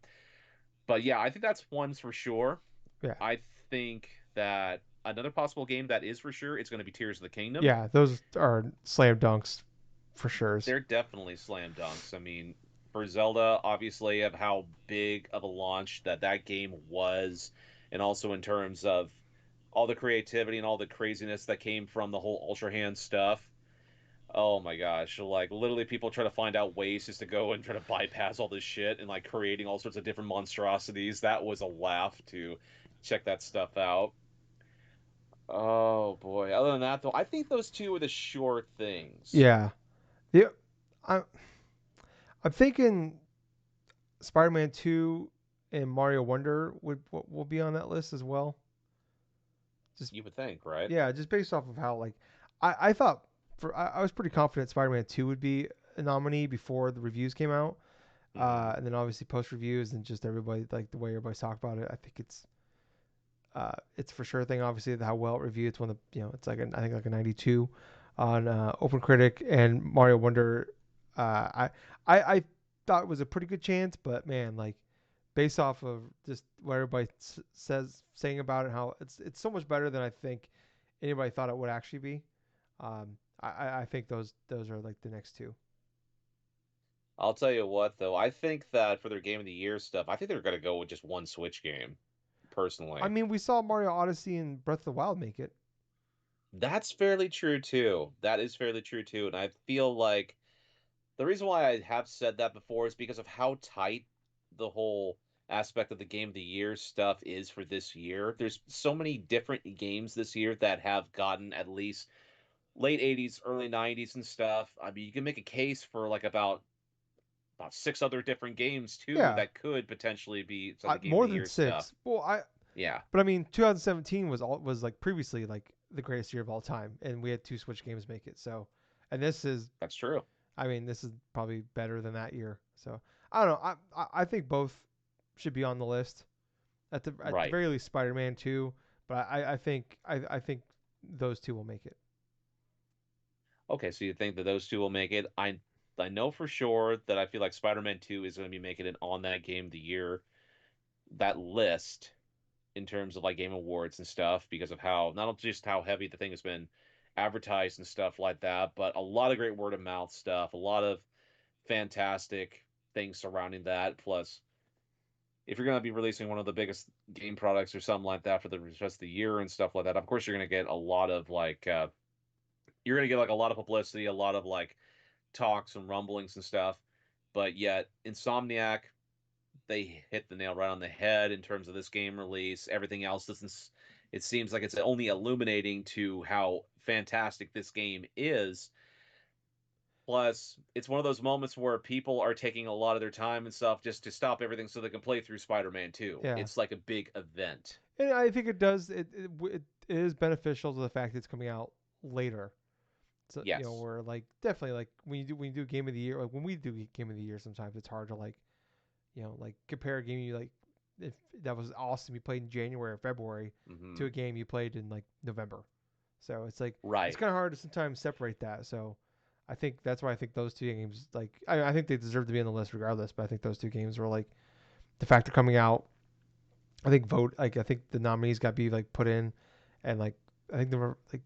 But yeah, I think that's one's for sure. yeah, I think that another possible game that is for sure it's going to be Tears of the Kingdom. yeah. Those are slam dunks for sure. They're definitely slam dunks. I mean, for Zelda, obviously, of how big of a launch that game was, and also in terms of all the creativity and all the craziness that came from the whole Ultra Hand stuff. Oh my gosh, like literally people try to find out ways just to go and try to bypass all this shit and like creating all sorts of different monstrosities. That was a laugh to check that stuff out. Oh boy. Other than that though, I think those two are the sure things. Yeah, yeah. I'm I'm thinking Spider-Man 2 and Mario Wonder will be on that list as well. Just You would think, right? yeah, just based off of how like I thought I was pretty confident Spider-Man 2 would be a nominee before the reviews came out. Hmm. And then obviously post reviews and just everybody like the way everybody's talked about it. I think it's for sure thing. Obviously, how well it reviewed. It's one of the, it's like I think like a 92 on Open Critic, and Mario Wonder. I thought it was a pretty good chance, but man, like based off of just what everybody saying about it, how it's so much better than I think anybody thought it would actually be. I think those are like the next two. I'll tell you what, though, I think that for their Game of the Year stuff, I think they're going to go with just one Switch game, I personally. mean, we saw Mario Odyssey and Breath of the Wild make it. That's fairly true, too. That is fairly true, too. And I feel like the reason why I have said that before is because of how tight the whole aspect of the Game of the Year stuff is for this year. There's so many different games this year that have gotten at least late 80s, early 90s and stuff. I mean, you can make a case for like about six other different games too Yeah, that could potentially be some of the Game of more the than Year stuff. six. Well, Yeah, but I mean, 2017 was like previously like the greatest year of all time, and we had two Switch games make it. So, and this is, that's true. I mean, this is probably better than that year. So, I don't know. I think both should be on the list at the Right. very least Spider-Man 2, but I think those two will make it. Okay, so you think that those two will make it? I know for sure that I feel like Spider-Man 2 is going to be making it on that Game of the Year that list in terms of like Game Awards and stuff because of how not just how heavy the thing has been advertised and stuff like that, but a lot of great word of mouth stuff, a lot of fantastic things surrounding that. Plus, if you're going to be releasing one of the biggest game products or something like that for the rest of the year and stuff like that, of course you're going to get a lot of like you're going to get like a lot of publicity, a lot of like talks and rumblings and stuff. But yet, Insomniac, they hit the nail right on the head in terms of this game release. Everything else doesn't. It seems like it's only illuminating to how fantastic this game is. Plus, it's one of those moments where people are taking a lot of their time and stuff just to stop everything so they can play through Spider-Man 2. Yeah, It's like a big event. and I think it does. It is beneficial to the fact that it's coming out later. So Yes. we're like definitely like when you do game of the year, like when we do game of the year, sometimes it's hard to like like compare a game you like if that was awesome you played in January or February to Hmm. a game you played in like November. So it's like it's Right. kind of hard to sometimes separate that. So I think that's why I think those two games like I think they deserve to be on the list regardless. But I think those two games were like the fact they're coming out. I think the nominees got to be like put in, and like I think there were like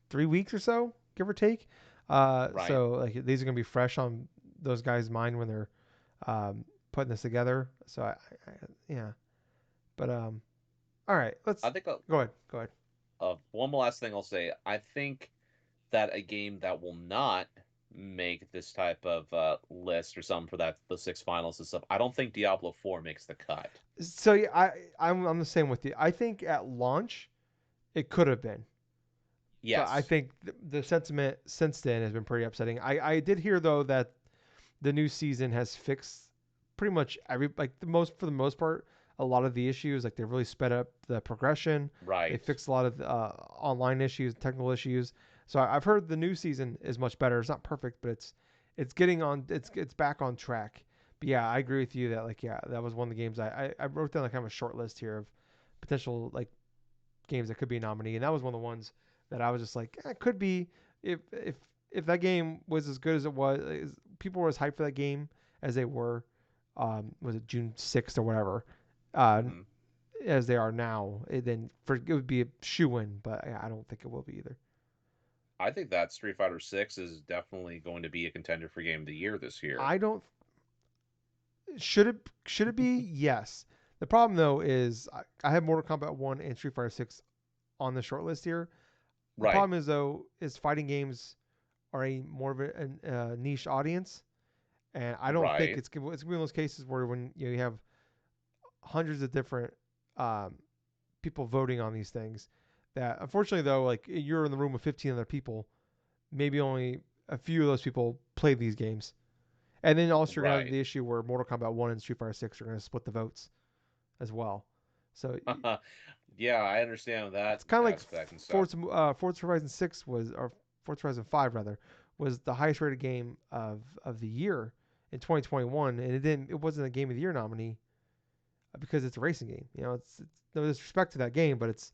3 weeks or so, give or take. Right. So like these are gonna be fresh on those guys' mind when they're putting this together. So yeah, but all right, I let's think go ahead. Go ahead. one last thing I'll say. I think that a game that will not make this type of list or something for that the six finals and stuff. I don't think Diablo 4 makes the cut. So yeah, I'm the same with you. I think at launch it could have been, but I Yes. think the sentiment since then has been pretty upsetting. I did hear though that the new season has fixed pretty much every like the most for the most part a lot of the issues. Like they've really sped up the progression. They Right. fixed a lot of the, online issues, technical issues. So I've heard the new season is much better. It's not perfect, but it's getting on. It's back on track. But yeah, I agree with you that like yeah, that was one of the games I wrote down like kind of a short list here of potential like games that could be a nominee, and that was one of the ones that I was just like it could be if that game was as good as it was, people were as hyped for that game as they were. Was it June 6th or whatever? Uh, Hmm. as they are now, then it would be a shoe in, but I don't think it will be either. I think that Street Fighter 6 is definitely going to be a contender for Game of the Year this year. I don't. Should it be? Yes. The problem though is I have Mortal Kombat 1 and Street Fighter 6 on the short list here. The Right. problem is though is fighting games are a more of a niche audience, and I don't think Right. it's gonna be one of those cases where when you have hundreds of different um, people voting on these things, that unfortunately though, like you're in the room with 15 other people, maybe only a few of those people played these games. And then also you're gonna have Right. the issue where Mortal Kombat 1 and Street Fighter 6 are gonna split the votes as well. So Yeah, I understand it's that kind of like aspect and stuff. Forza Horizon 6 was, or Forza Horizon 5 rather, was the highest rated game of the year in 2021, and it wasn't a game of the year nominee because it's a racing game. It's no disrespect to that game, but it's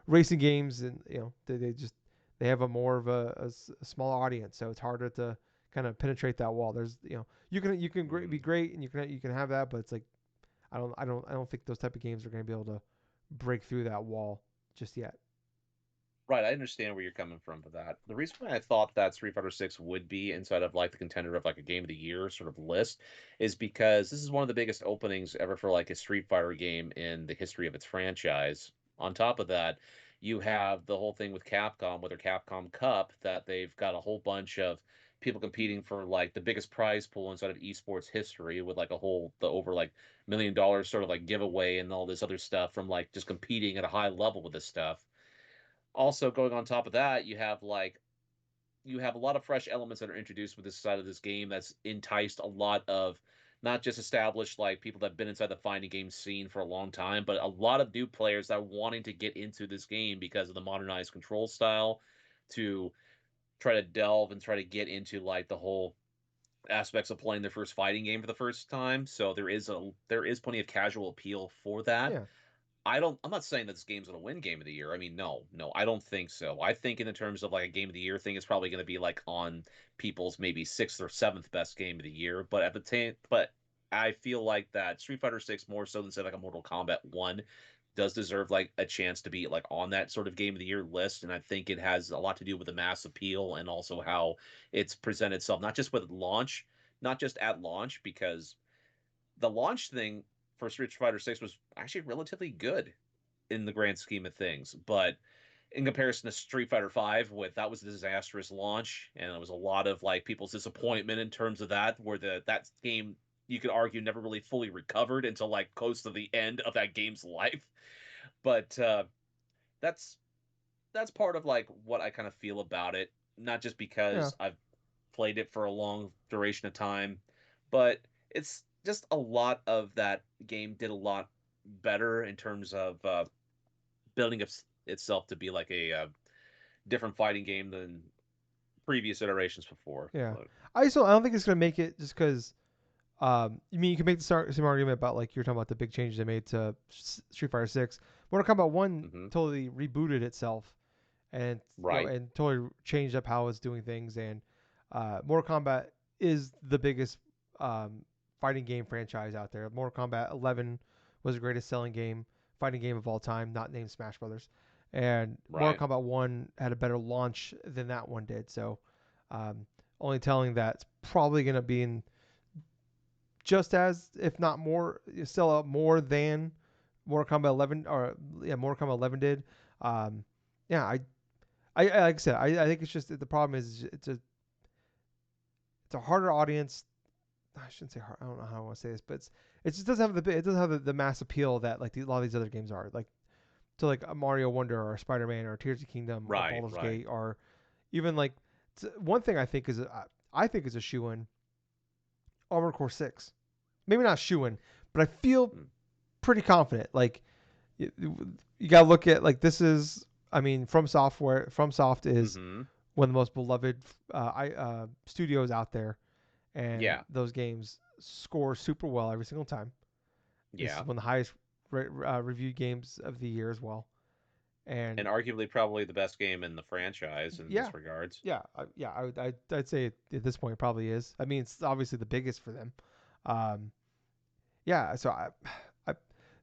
racing games, and they just they have a more of a small audience, so it's harder to kind of penetrate that wall. There's you can be Mm. great, and you can have that, but it's like I don't think those type of games are going to be able to break through that wall just yet. Right, I understand where you're coming from with that. The reason why I thought that Street Fighter 6 would be inside of like the contender of like a game of the year sort of list is because this is one of the biggest openings ever for like a Street Fighter game in the history of its franchise. On top of that, you have the whole thing with Capcom with their Capcom Cup that they've got a whole bunch of people competing for like the biggest prize pool inside of esports history with like a whole the over like $1 million sort of like giveaway and all this other stuff from like just competing at a high level with this stuff. Also, going on top of that, you have a lot of fresh elements that are introduced with this side of this game that's enticed a lot of not just established like people that have been inside the fighting game scene for a long time, but a lot of new players that are wanting to get into this game because of the modernized control style to try to delve and try to get into like the whole aspects of playing their first fighting game for the first time. So there is plenty of casual appeal for that. Yeah, I'm not saying that this game's gonna win game of the year. I mean, no, I don't think so. I think in the terms of like a game of the year thing, it's probably gonna be like on people's maybe sixth or seventh best game of the year. But at the time, but I feel like that Street Fighter 6 more so than say like a Mortal Kombat 1 does deserve like a chance to be like on that sort of game of the year list. And I think it has a lot to do with the mass appeal and also how it's presented itself, not just with launch, not just at launch, because the launch thing for Street Fighter 6 was actually relatively good in the grand scheme of things. But in comparison to Street Fighter 5, with that was a disastrous launch, and it was a lot of like people's disappointment in terms of that, where that game you could argue never really fully recovered until like close to the end of that game's life. But that's that's part of like what I kind of feel about it, not just yeah, because I've played it for a long duration of time, but it's just a lot of that game did a lot better in terms of building itself to be like a different fighting game than previous iterations before. yeah. But I don't think it's gonna make it just because. I mean, you can make the same argument about like you're talking about the big changes they made to Street Fighter 6. Mortal Kombat 1 hmm totally rebooted itself, and right, and totally changed up how it's doing things. And Mortal Kombat is the biggest fighting game franchise out there. Mortal Kombat 11 was the greatest selling fighting game of all time, not named Smash Brothers. And right. Mortal Kombat 1 had a better launch than that one did. So, only telling that it's probably going to be in just as, if not more, sell out more than Mortal Kombat 11, or yeah, Mortal Kombat 11 did. Um, yeah, like I said, I think it's just the problem is it's a harder audience. I shouldn't say hard. I don't know how I want to say this, but it just doesn't have the mass appeal that like a lot of these other games are, like to like a Mario Wonder or Spider Man or Tears of the Kingdom or Right, Baldur's right. Gate, or even like one thing I think is a shoe in Armored Core 6. Maybe not shoe in, but I feel Mm. pretty confident. Like you, you gotta look at like this is. I mean, FromSoft is Mm-hmm. one of the most beloved studios out there, and Yeah, those games score super well every single time. This is yeah. one of the highest reviewed games of the year as well. And And arguably probably the best game in the franchise in yeah, this regards. I'd say at this point it probably is. I mean, it's obviously the biggest for them. Um, yeah, so I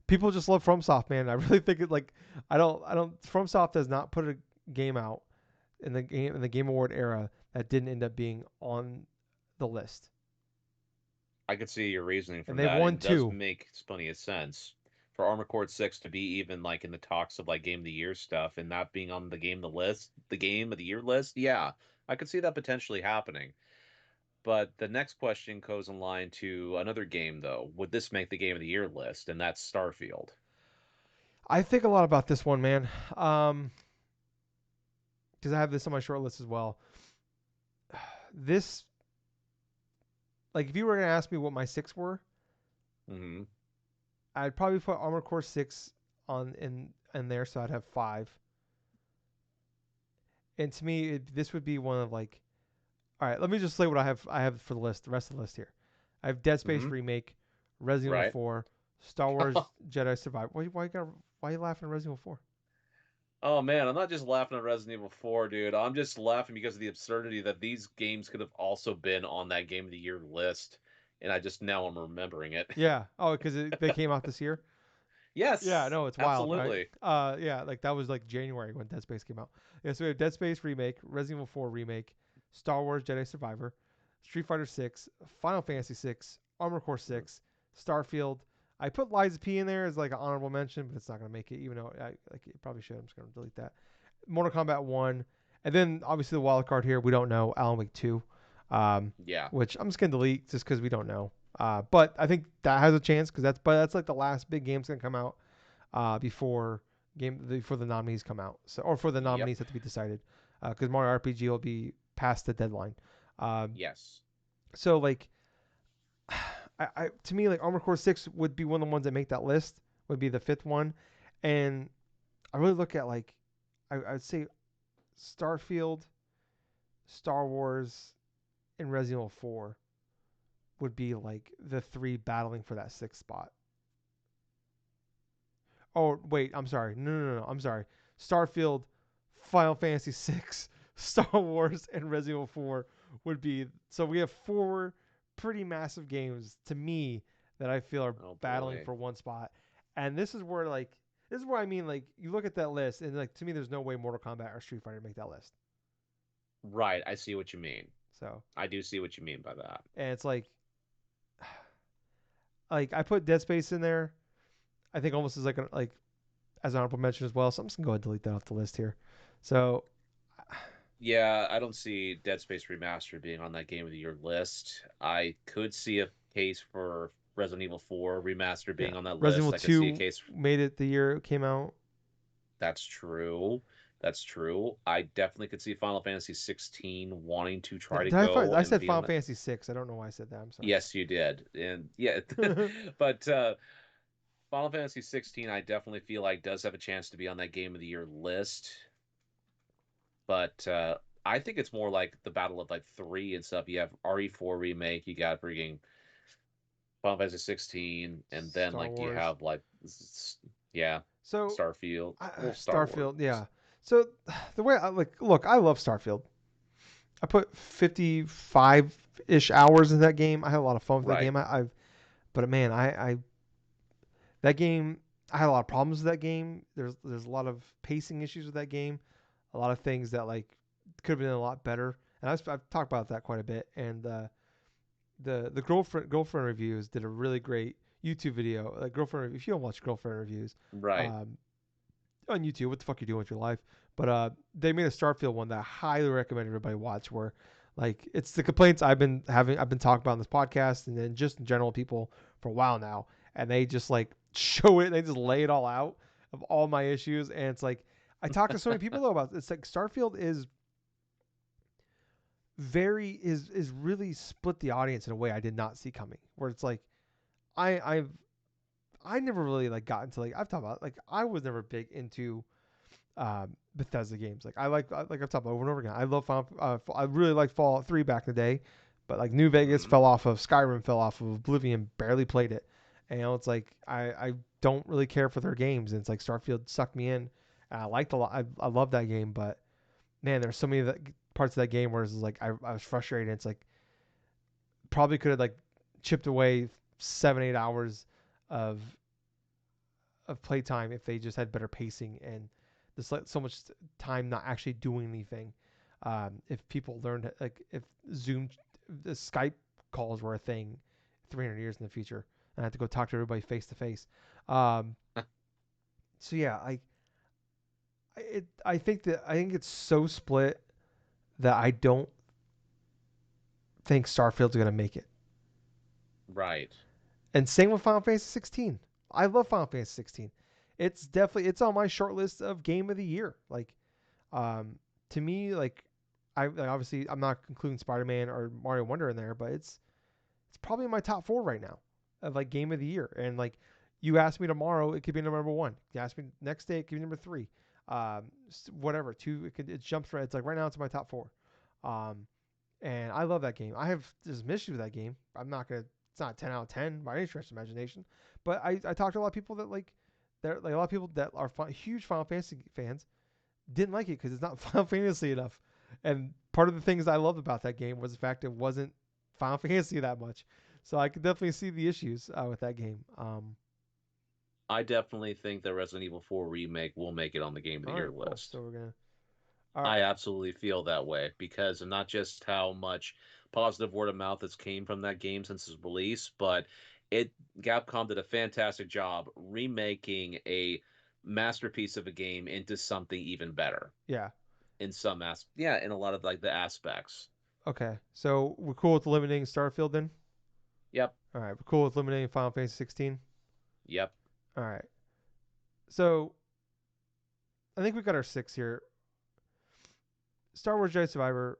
people just love FromSoft, man. I really think it like I don't FromSoft does not put a game out in the Game Award era that didn't end up being on the list, I could see your reasoning and from they've that, won and it does two. make plenty of sense for Armor Core 6 to be even like in the talks of like Game of the Year stuff and not being on the Game of the Year list. Yeah, I could see that potentially happening. But the next question goes in line to another game, though. Would this make the Game of the Year list? And that's Starfield. I think a lot about this one, man. Um, because I have this on my short list as well. this, like, if you were gonna ask me what my six were, Hmm. I'd probably put Armored Core 6 on in there, so I'd have 5. And to me, this would be one of like, all right, let me just say what I have for the list, the rest of the list here. I have Dead Space Hmm. remake, Resident Evil Right. 4, Star Wars Jedi Survivor. Why you laughing at Resident Evil 4? Oh man, I'm not just laughing at Resident Evil 4, dude. I'm just laughing because of the absurdity that these games could have also been on that Game of the Year list, and I just now I'm remembering it. Yeah. Oh, because they came out this year. Yeah, Yes, no, it's wild, right? absolutely. Yeah, like that was like January when Dead Space came out. Yeah, so we have Dead Space remake, Resident Evil 4 remake, Star Wars Jedi Survivor, Street Fighter 6, Final Fantasy 6, Armored Core Mhm. 6, Starfield. I put Liza P in there as like an honorable mention, but it's not gonna make it, even though I like it probably should. I'm just gonna delete that. Mortal Kombat 1, and then obviously the wild card here we don't know Alan Wake 2, um, Yeah. which I'm just gonna delete just because we don't know. But I think that has a chance because that's like the last big game's gonna come out before the nominees come out. So or for the Yep. nominees have to be decided because Mario RPG will be past the deadline. Um, Yes. so like to me like Armored Core 6 would be one of the ones that make that list. Would be the fifth one, and I really look at like I'd say Starfield, Star Wars, and Resident Evil 4 would be like the three battling for that sixth spot. Oh wait, I'm sorry. No. I'm sorry. Starfield, Final Fantasy 6, Star Wars, and Resident Evil 4 would be. So we have four pretty massive games to me that I feel are Oh battling boy. for one spot. And this is where I mean like you look at that list and like to me there's no way Mortal Kombat or Street Fighter make that list. Right, I see what you mean. So I do see what you mean by that. and it's like I put Dead Space in there. I think almost like as an honorable mention as well. So I'm just gonna go ahead and delete that off the list here. So Yeah, I don't see Dead Space Remastered being on that Game of the Year list. I could see a case for Resident Evil 4 Remastered yeah, being on that Resident list. Evil I could see a 2 case. made it the year it came out. That's true. That's true. I definitely could see Final Fantasy 16 wanting to try to go I and said be on Final that. Fantasy 6. I don't know why I said that. I'm sorry. Yes, you did. And yeah, but Final Fantasy 16 I definitely feel like does have a chance to be on that Game of the Year list. But I think it's more like the battle of like three and stuff. You have RE4 remake, you got freaking Final Fantasy 16, and then Star like do you Wars. have like yeah, So Starfield, well Star Starfield, Wars. yeah. So the way I like look, I love Starfield. I put 55 ish hours in that game. I had a lot of fun with that Right. game. I've but man, I that game I had a lot of problems with that game. There's a lot of pacing issues with that game. A lot of things that like could have been a lot better. And I've talked about that quite a bit. And the girlfriend reviews did a really great YouTube video. Like girlfriend, if you don't watch girlfriend reviews, Right. um, on YouTube, what the fuck are you doing with your life? But they made a Starfield one that I highly recommend everybody watch. Where like it's the complaints I've been talking about on this podcast, and then just in general people for a while now, and they just like show it, they just lay it all out of all my issues, and it's like I talk to so many people though about it. It's like Starfield is really split the audience in a way I did not see coming. Where it's like I I've I never really like got into like I've talked about like I was never big into Bethesda games. Like I've talked about over and over again. I really liked Fallout 3 back in the day, but like New Vegas Hmm. fell off of Skyrim, fell off of Oblivion, barely played it. And you know, it's like I don't really care for their games, and it's like Starfield sucked me in. And I liked a lot. I love that game, but man, there's so many parts of that game where it's like I was frustrated. It's like probably could have like chipped away 7 8 hours of playtime if they just had better pacing and just like so much time not actually doing anything. If people learned like if Zoom, the Skype calls were a thing 300 years in the future, and I had to go talk to everybody face to face. Um, So yeah, I think it's so split that I don't think Starfield's gonna make it. Right. And same with Final Fantasy 16. I love Final Fantasy 16. It's on my short list of game of the year. Like to me, like I like, obviously I'm not including Spider-Man or Mario Wonder in there, but it's probably in my top four right now of like game of the year. And like you ask me tomorrow, it could be number one. You ask me next day, it could be number three. Whatever, two, it jumps right. It's like right now it's in my top four. Um, and I love that game. I have just issues with that game. I'm not gonna. It's not 10 out of 10 by any stretch of imagination. But I talked to a lot of people that like, there like a lot of people that are huge Final Fantasy fans didn't like it because it's not Final Fantasy enough. And part of the things I loved about that game was the fact it wasn't Final Fantasy that much. So I could definitely see the issues with that game. I definitely think the Resident Evil 4 remake will make it on the Game of the All right, Year cool. list. So we're gonna. All right, I absolutely feel that way because of not just how much positive word of mouth has came from that game since its release, but it Capcom did a fantastic job remaking a masterpiece of a game into something even better yeah, in yeah, in a lot of like the aspects. okay. So we're cool with eliminating Starfield then. Yep, All right, we're cool with eliminating Final Fantasy 16. yep. All right. So I think we got our six here. Star Wars Jedi Survivor.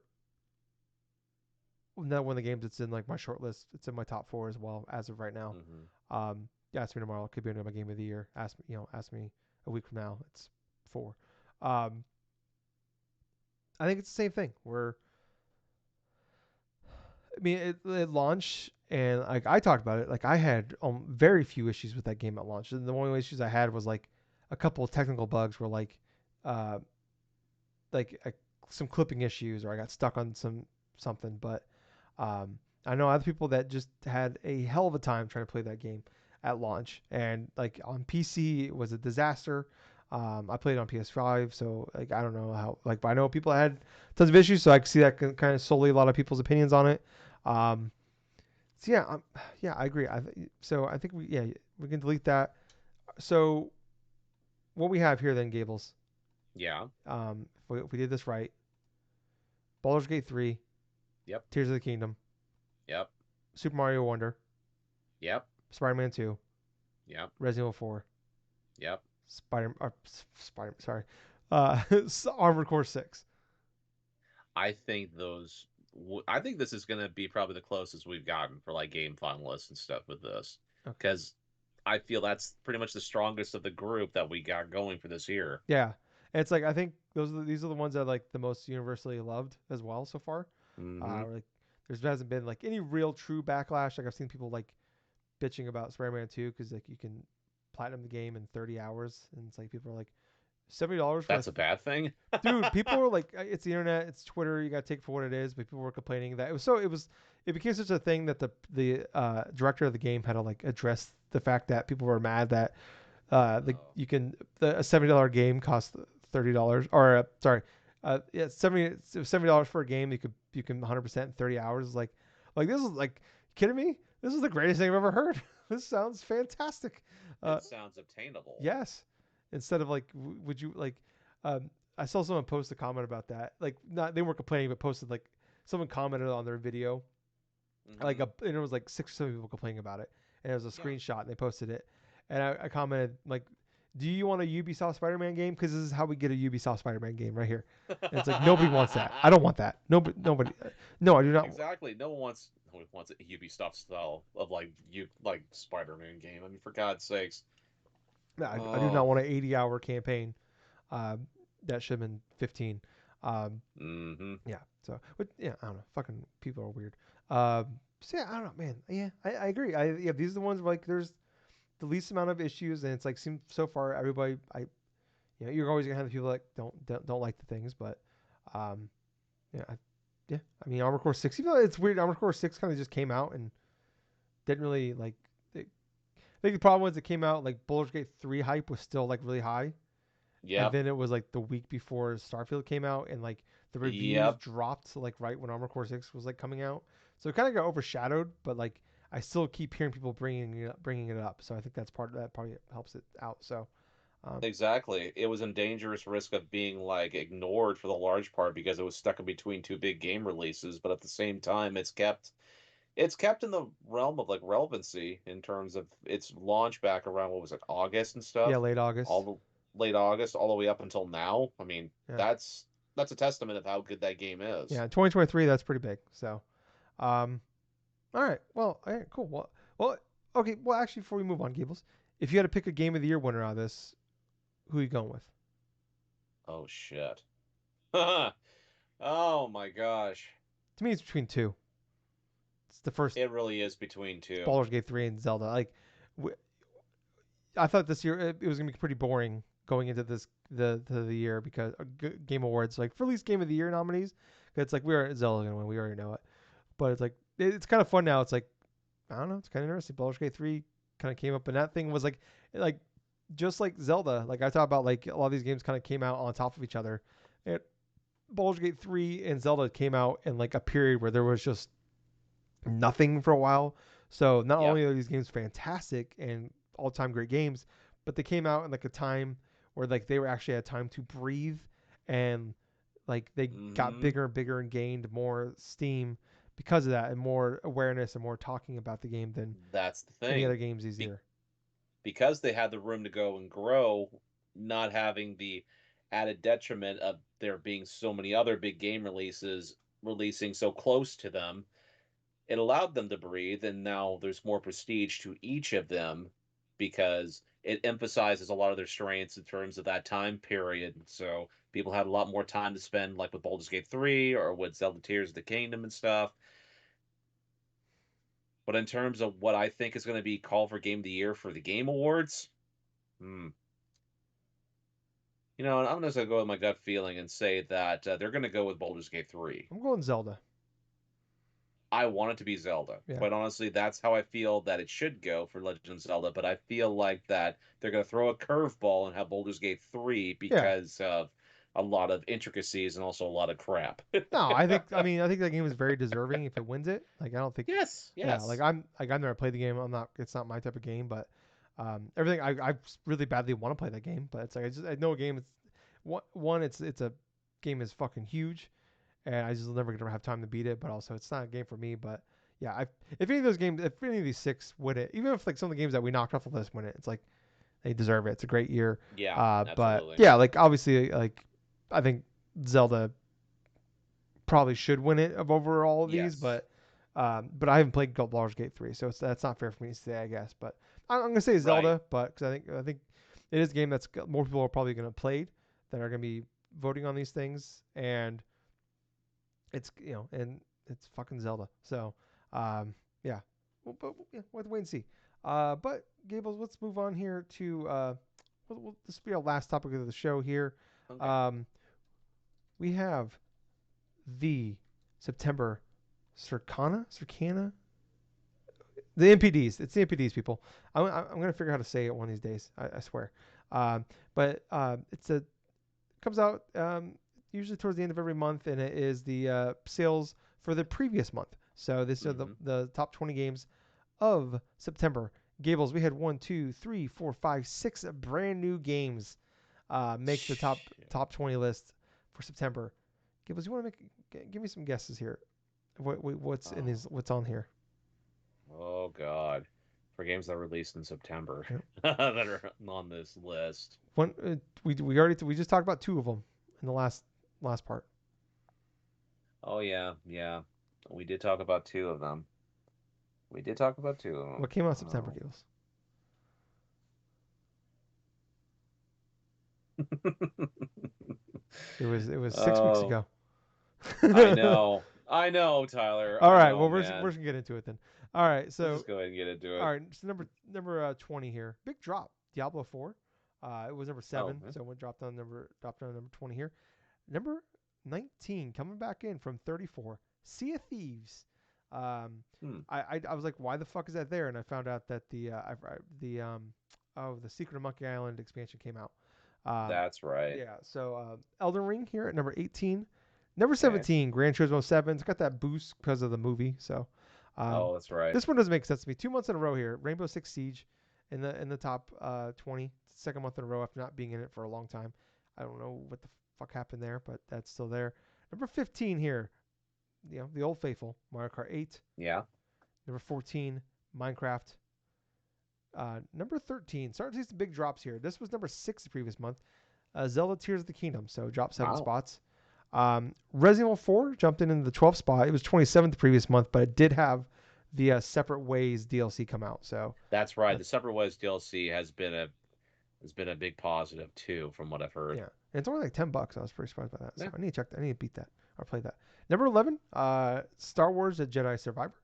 Not one of the games that's in like my short list. It's in my top four as well as of right now. Hmm. Ask me tomorrow. It could be under my game of the year. Ask me a week from now. It's four. Um, I think it's the same thing. I mean, it launched and like I talked about it. Like I had very few issues with that game at launch. And the only issues I had was like a couple of technical bugs were uh, like some clipping issues or I got stuck on something. But I know other people that just had a hell of a time trying to play that game at launch, and like on PC it was a disaster. I played it on PS5, so like I don't know how like, but I know people had tons of issues, so I can see that kind of solely a lot of people's opinions on it. Um, so yeah, yeah, I agree. So I think we can delete that. So what we have here then, Gables, Yeah. if we did this right, Baldur's Gate 3, Yep. Tears of the Kingdom, Yep. Super Mario Wonder, Yep. Spider-Man 2, Yep. Resident Evil 4, Yep. Sorry, Armored Core 6. I think I think this is going to be probably the closest we've gotten for like game finalists and stuff with this, Okay. because I feel that's pretty much the strongest of the group that we got going for this year. Yeah, and it's like I think these are the ones that are like the most universally loved as well so far. Hmm. Like there hasn't been like any real true backlash. Like I've seen people like bitching about Spider-Man 2 because like you can platinum the game in 30 hours, and it's like people are like $70 for like, That's a bad thing. dude, people are like, it's the internet, it's Twitter, you gotta take it for what it is. But people were complaining that it became such a thing that the director of the game had to like address the fact that people were mad that Oh, a $70 game costs $30 or sorry, yeah, $70 for a game you can 100% in 30 hours. Like this is like, kidding me? This is the greatest thing I've ever heard. This sounds fantastic. Uh, it sounds obtainable. yes. Instead of like, would you like? I saw someone post a comment about that. Like, not they weren't complaining, but posted like someone commented on their video, Hmm. and it was like 6 or 7 people complaining about it, and it was a Yeah. screenshot, and they posted it, and I commented like, "Do you want a Ubisoft Spider-Man game? Because this is how we get a Ubisoft Spider-Man game right here." And it's like nobody wants that. I don't want that. Nobody. No, I do not. Exactly. No one wants a Ubisoft style of like you like Spider-Man game. I mean, for God's sakes. I do not Oh. want an 80-hour campaign. Uh, that should have been 15. Um, Hmm. Yeah. So, but yeah, I don't know. Fucking people are weird. So yeah, I don't know, man. Yeah, I agree. Yeah, these are the ones where, like there's the least amount of issues, and it's like seems so far everybody. You're always gonna have the people that don't like the things, but um, yeah, yeah. I mean, Armor Core 6. Even though it's weird, Armor Core 6 kind of just came out and didn't really like. I think the problem was it came out like Baldur's Gate 3 hype was still like really high, and Yep. then it was like the week before Starfield came out, and like the reviews Yep. dropped like right when Armor Core 6 was like coming out, so it kind of got overshadowed. But like I still keep hearing people bringing it up, so I think that's part of that probably helps it out. So um, Exactly. It was in dangerous risk of being like ignored for the large part because it was stuck in between two big game releases, but at the same time it's kept in the realm of like relevancy in terms of its launch back around what was it, August and yeah, stuff? late All August. the late August all the way up until now. I mean, Yeah, that's that's a testament of how good that game is. Yeah, in 2023, that's pretty big. So, um, all right, cool. Okay. Well, actually, before we move on, Gables, if you had to pick a game of the year winner out of this, who are you going with? Oh shit. Oh my gosh. To me, it's between two. It's the first It really is between two. Baldur's Gate 3 and Zelda. Like, w- I thought this year it was gonna be pretty boring going into the year because Game Awards like for least Game of the Year nominees. It's like Zelda gonna win. We already know it, but it's like it's kind of fun now. It's like I don't know. It's kind of interesting. Baldur's Gate 3 kind of came up, and that thing was like just like Zelda. Like I talk about, like a lot of these games kind of came out on top of each other. And Baldur's Gate 3 and Zelda came out in like a period where there was just nothing for a while. So not Yeah. only are these games fantastic and all-time great games, but they came out in like a time where like they were actually had time to breathe, and like they got Mm-hmm. bigger and bigger and gained more steam because of that, and more awareness and more talking about the game than That's the any other thing. games this Be year. because they had the room to go and grow, not having the added detriment of there being so many other big game releases releasing so close to them, it allowed them to breathe, and now there's more prestige to each of them because it emphasizes a lot of their strengths in terms of that time period. So people had a lot more time to spend, like with Baldur's Gate 3 or with Zelda Tears of the Kingdom and stuff. But in terms of what I think is going to be called for Game of the Year for the Game Awards, hmm, I'm just going to go with my gut feeling and say that they're going to go with Baldur's Gate 3. I'm going Zelda. I want it to be Zelda. Yeah. Quite honestly, that's how I feel that it should go for Legend of Zelda, but I feel like that they're going to throw a curveball and have Baldur's Gate 3 Yeah. because of a lot of intricacies and also a lot of crap. No, I think that game is very deserving if it wins it. Like I don't think Yes, yeah, like yes. I've never played the game. It's not my type of game, but everything I really badly want to play that game, but it's like I know a game it's one it's a game is fucking huge, and I just never gonna have time to beat it, but also it's not a game for me, but yeah, if any of those games, if any of these six win it, even if like some of the games that we knocked off the list win it, it's like they deserve it. It's a great year. Yeah, But absolutely. yeah, like obviously like I think Zelda probably should win it of over all of these, Yes. but I haven't played Baldur's Gate 3, so that's not fair for me to say, I guess. But I'm gonna say Right. Zelda, but because I think it is a game that's more people are probably gonna play that are gonna be voting on these things, and it's and it's fucking Zelda. So yeah, but yeah, we'll have to wait and see. But Gables, let's move on here to this will be our last topic of the show here. Okay. Um, we have the September Circana, the NPDs. It's the NPDs, people. I'm gonna figure out how to say it one of these days. I swear. But it comes out usually towards the end of every month, and it is the sales for the previous month. So this are Mm-hmm. the top 20 games of September. Gables, we had 6 brand new games make the top 20 list for September. Gables, you want to give me some guesses here? What's in Oh. these? What's on here? Oh God. For games that are released in September Yeah. that are on this list. One we just talked about two of them in the last part. Oh yeah, yeah. We did talk about two of them. We did talk about two of What them. came out in September, Gables? It was 6 weeks Oh, ago. I know. I know, Tyler. All I right. know, Well, we're man. just gonna get into it then. All right. Let's So just go ahead and get into all it. right. So number 20 here. Big drop. Diablo 4. It was number Oh, 7, so it dropped down to number 20 here. Number 19 coming back in from 34. Sea of Thieves. Um, hmm. I was like, why the fuck is that there? And I found out that the Secret of Monkey Island expansion came out. Um, That's right. yeah. So Elden Ring here at number 18. Number Okay. 17, Gran Turismo 7. It's got that boost because of the movie. So um, Oh, that's right. this one doesn't make sense to me. 2 months in a row here. Rainbow Six Siege in the top 20. Second month in a row after not being in it for a long time. I don't know what the fuck happened there, but that's still there. Number 15 here, the old faithful, Mario Kart 8. Yeah. Number 14, Minecraft. Number 13, starting to see some big drops here. This was number 6 the previous month. Zelda Tears of the Kingdom, so dropped 7 Wow. spots. Resident Evil 4 jumped in the 12th spot. It was 27th the previous month, but it did have the Separate Ways DLC come out. So That's right. The that's Separate Ways DLC has been a big positive too, from what I've heard. yeah, and it's only like $10. I was pretty surprised by that. So Yeah. I need to check that. I need to beat that or play that. Number 11, Star Wars: The Jedi Survivor.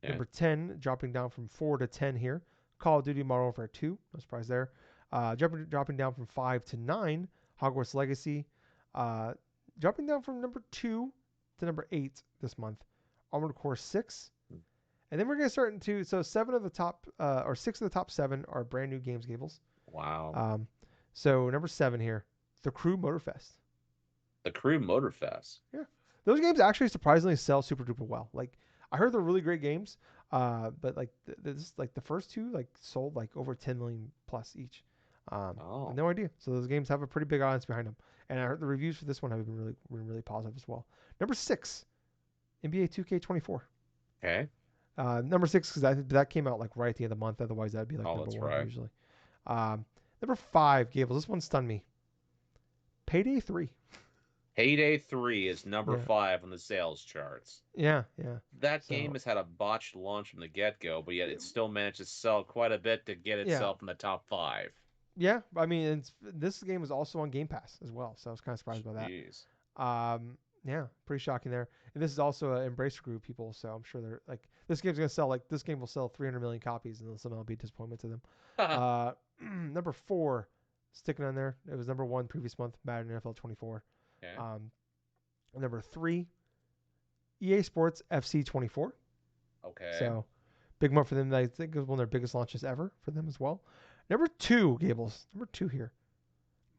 Yeah. Number 10, dropping down from 4 to 10 here. Call of Duty Modern Warfare 2. No surprise there. Dropping down from 5 to 9. Hogwarts Legacy. Uh, Dropping down from number 2 to number 8 this month. Armored Core 6. And then we're going to start into, so 7 of the top, or 6 of the top 7 are brand new games, Gables. Wow. So number 7 here, The Crew Motorfest. The Crew Motorfest. Yeah. Those games actually surprisingly sell super duper well. Like, I heard they're really great games, but like this, like the first two, like sold like over 10 million plus each. Oh. No idea. So those games have a pretty big audience behind them, and I heard the reviews for this one have been really positive as well. Number 6, NBA 2K24. Okay. Number 6 because that came out like right at the end of the month. Otherwise, that'd be like Oh, number that's 1 right. usually. Number 5, Gables. This one stunned me. Payday 3. Payday 3 is number Yeah, 5 on the sales charts. yeah. That game So has had a botched launch from the get-go, but yet it still managed to sell quite a bit to get yeah, itself in the top 5. yeah. I mean, this game is also on Game Pass as well, so I was kind of surprised by that. Jeez. Yeah, pretty shocking there. And this is also an Embracer Group people, so I'm sure they're like this game's gonna sell like this game will sell 300 million copies, and then somehow will be a disappointment to them. Number 4, sticking on there. It was number 1 previous month, Madden NFL 24. Okay. Um, Number 3, EA Sports FC 24. Okay. So big month for them. I think it was one of their biggest launches ever for them as well. Number 2, Gables. Number 2 here,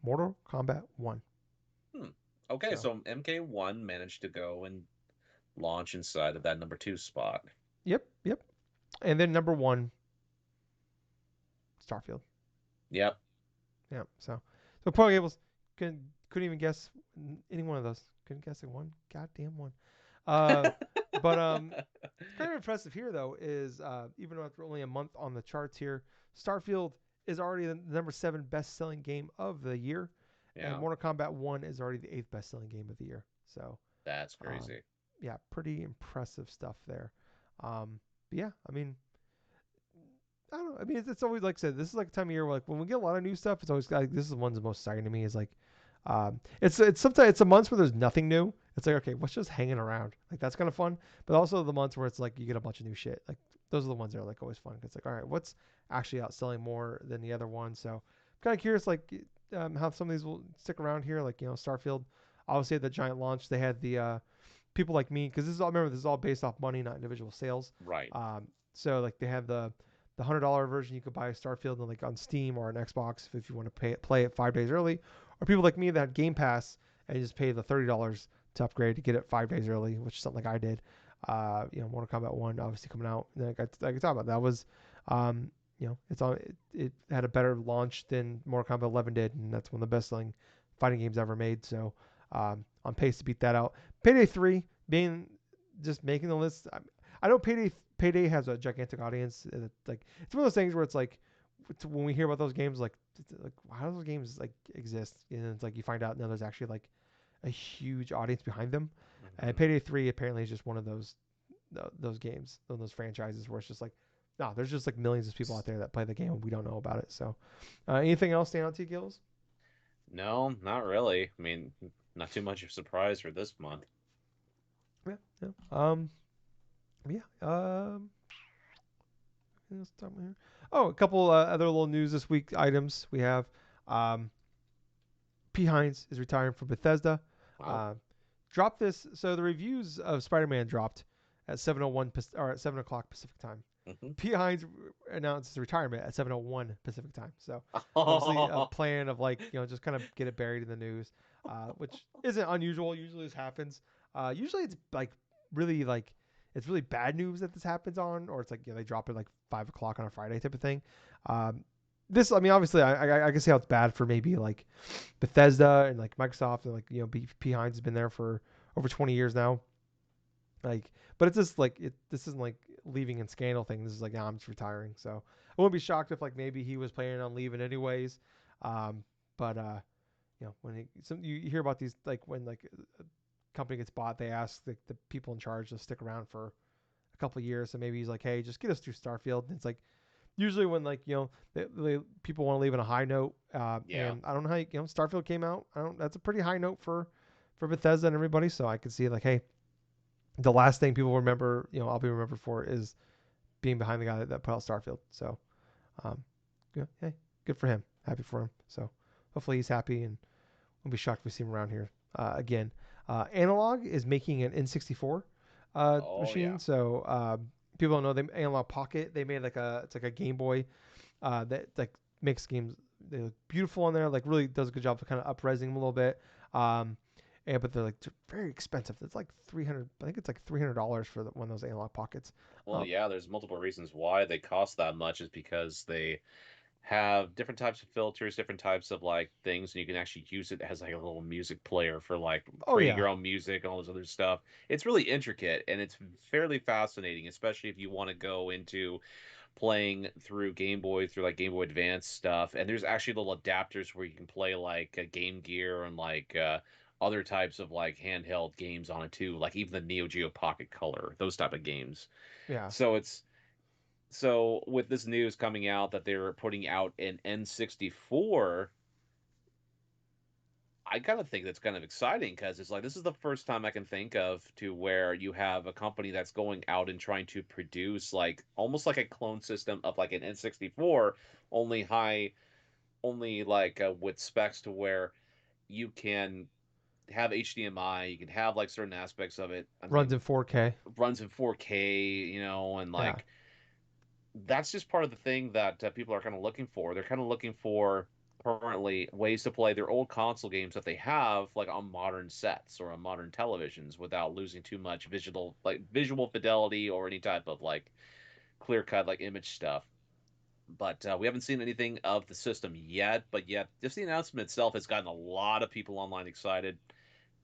Mortal Kombat 1. Hmm. Okay, So so MK1 managed to go and launch inside of that number 2 spot. yep. And then number 1, Starfield. Yep. Yeah. So Paul Gables couldn't even guess any one of those. Couldn't guess one goddamn one. Uh, but kind of impressive here though is even though it's only a month on the charts here, Starfield is already the number 7 best-selling game of the year, and Yeah, Mortal Kombat 1 is already the 8th best-selling game of the year. So that's um, crazy. yeah, pretty impressive stuff there. But yeah, I mean, I don't know. I mean, it's always like I said, this is like a time of year where, like when we get a lot of new stuff, it's always like this is the one's the most exciting to me. Is like, it's sometimes it's a months where there's nothing new. It's like okay, what's just hanging around? Like that's kind of fun. But also the months where it's like you get a bunch of new shit. Like those are the ones that are like always fun. It's like all right, what's actually outselling more than the other one? So I'm kind of curious like how some of these will stick around here. Like Starfield, obviously had the giant launch. They had the people like me because this is all based off money, not individual sales. Right. So like they have the $100 version you could buy Starfield like on Steam or on Xbox if you want to play it 5 days early, or people like me that had Game Pass and just pay the $30 to upgrade to get it 5 days early, which is something like I did. Mortal Kombat 1 obviously coming out. And I could talk about that was, it had a better launch than Mortal Kombat 11 did, and that's one of the best selling fighting games ever made. So on pace to beat that out. Payday 3 being just making the list. I know Payday has a gigantic audience. And it's one of those things where it's like when we hear about those games, like how do those games like exist? And it's like you find out now there's actually like a huge audience behind them. And Hmm. Payday 3 apparently is just one of those games, one of those franchises where it's just like no, there's just like millions of people out there that play the game and we don't know about it. So anything else stand out to you, Gills? No, not really. I mean, not too much of a surprise for this month. Yeah, yeah. Yeah. Oh, a couple other little news this week items we have. Um, P. Hines is retiring from Bethesda. Wow. Uh, dropped this. So the reviews of Spider-Man dropped at 7:01 or at 7 o'clock Pacific time. Hmm. P. Hines announced his retirement at 7:01 Pacific time. So obviously a plan of like just kind of get it buried in the news, which isn't unusual. Usually this happens. Usually it's like really like it's really bad news that this happens on, or it's like they drop it like 5 o'clock on a Friday type of thing. Um, I mean, obviously I can see how it's bad for maybe like Bethesda and like Microsoft and like P. Hines has been there for over 20 years now. Like, but it's just like this isn't like leaving in scandal thing. This is like, I'm just retiring. So I wouldn't be shocked if like maybe he was planning on leaving anyways. But when you hear about these like when like company gets bought, they ask the people in charge to stick around for a couple of years. So maybe he's like, hey, just get us through Starfield. And it's like usually when like people want to leave on a high note, Yeah. and I don't know how Starfield came out. I don't. That's a pretty high note for Bethesda and everybody. So I could see like, hey, the last thing people remember, I'll be remembered for is being behind the guy that put out Starfield. So, um, yeah, hey, good for him. Happy for him. So hopefully he's happy, and we'll be shocked if we see him around here again. Analog is making an N64 Oh machine. yeah. So people don't know they Analog Pocket. They made it's like a Game Boy that like makes games they look beautiful on there. Like really does a good job of kind of upresing them a little bit. Um, but they're very expensive. It's like 300. I think it's like $300 for one of those Analog Pockets. Well, Uh, yeah, there's multiple reasons why they cost that much is because they have different types of filters, different types of like things, and you can actually use it as like a little music player for like oh creating yeah, your own music and all this other stuff. It's really intricate and it's fairly fascinating, especially if you want to go into playing through Game Boy, through like Game Boy Advance stuff. And there's actually little adapters where you can play like Game Gear and like other types of like handheld games on it too, like even the Neo Geo Pocket Color, those type of games. yeah. So it's so with this news coming out that they're putting out an N64, I kind of think that's kind of exciting because it's like this is the first time I can think of to where you have a company that's going out and trying to produce like almost like a clone system of like an N64, only high, only like with specs to where you can have HDMI, you can have like certain aspects of it. I Runs in mean, 4K. runs in 4K, and Yeah, like that's just part of the thing that people are kind of looking for. They're kind of looking for currently ways to play their old console games that they have like on modern sets or on modern televisions without losing too much visual fidelity or any type of like clear cut like image stuff. But we haven't seen anything of the system yet. But yet, just the announcement itself has gotten a lot of people online excited.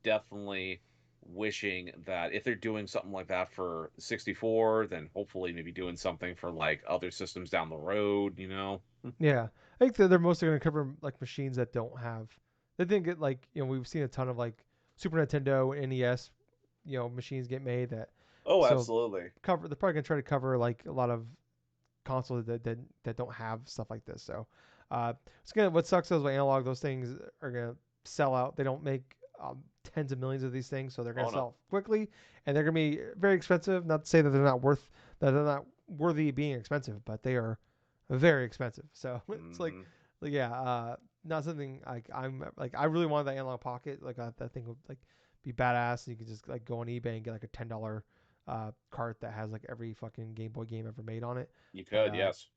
Definitely wishing that if they're doing something like that for 64, then hopefully maybe doing something for like other systems down the road. yeah. I think that they're mostly going to cover like machines that don't have. They didn't get like we've seen a ton of like Super Nintendo, NES, machines get made that Oh, so absolutely. cover. They're probably going to try to cover like a lot of consoles that don't have stuff like this. So it's gonna what sucks is with analog those things are gonna sell out. They don't make tens of millions of these things, so they're gonna Oh no. sell quickly and they're gonna be very expensive. Not to say that they're not worthy of being expensive, but they are very expensive. So it's Hmm. like yeah, not something like I'm like I really wanted that analog pocket. Like that thing would like be badass. And you could just like go on eBay and get like a $10 cart that has like every fucking Game Boy game ever made on it. You But could, yes.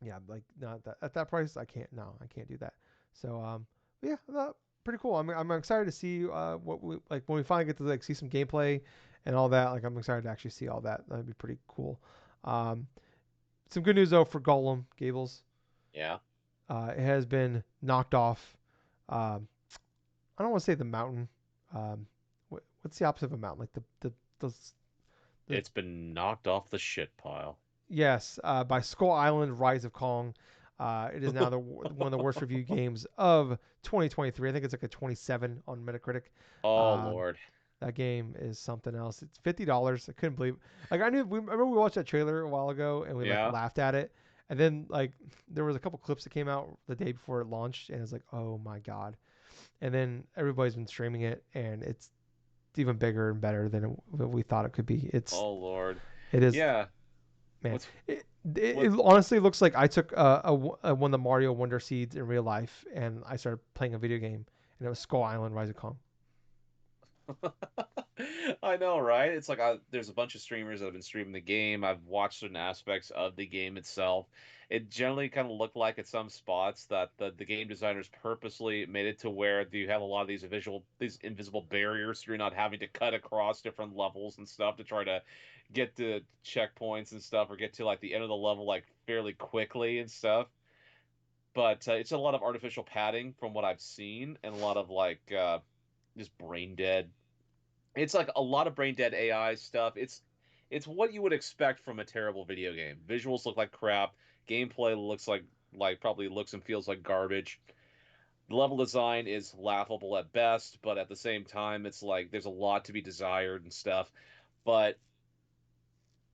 yeah, like not that at that price, I can't. No, I can't do that. So yeah, pretty cool. I'm excited to see what we like when we finally get to like see some gameplay and all that. Like I'm excited to actually see all that. That'd be pretty cool. Um, some good news though for Golem Gables. Yeah. It has been knocked off. Um, I don't want to say the mountain. What's the opposite of a mountain? Like the the It's been knocked off the shit pile. Yes, by Skull Island: Rise of Kong. It is now one of the worst reviewed games of 2023. I think it's like a 27 on Metacritic. Oh Um, Lord. that game is something else. It's $50. I couldn't believe. Like I knew. Remember we watched that trailer a while ago and we like Yeah. laughed at it. And then like there was a couple clips that came out the day before it launched, and it's like, oh my god. And then everybody's been streaming it, and it's even bigger and better than we thought it could be. Oh Lord. It is Yeah. man. What's It what honestly looks like I took one of the Mario Wonder Seeds in real life and I started playing a video game, and it was Skull Island: Rise of Kong. I know, right? It's like there's a bunch of streamers that have been streaming the game. I've watched certain aspects of the game itself. It generally kind of looked like at some spots that the game designers purposely made it to where you have a lot of these invisible barriers, so you're not having to cut across different levels and stuff to try to get to checkpoints and stuff or get to like the end of the level like fairly quickly and stuff. But it's a lot of artificial padding from what I've seen, and a lot of like just brain dead. It's like a lot of brain dead AI stuff. It's what you would expect from a terrible video game. Visuals look like crap. Gameplay looks like probably looks and feels like garbage. The level design is laughable at best, but at the same time, it's like there's a lot to be desired and stuff. But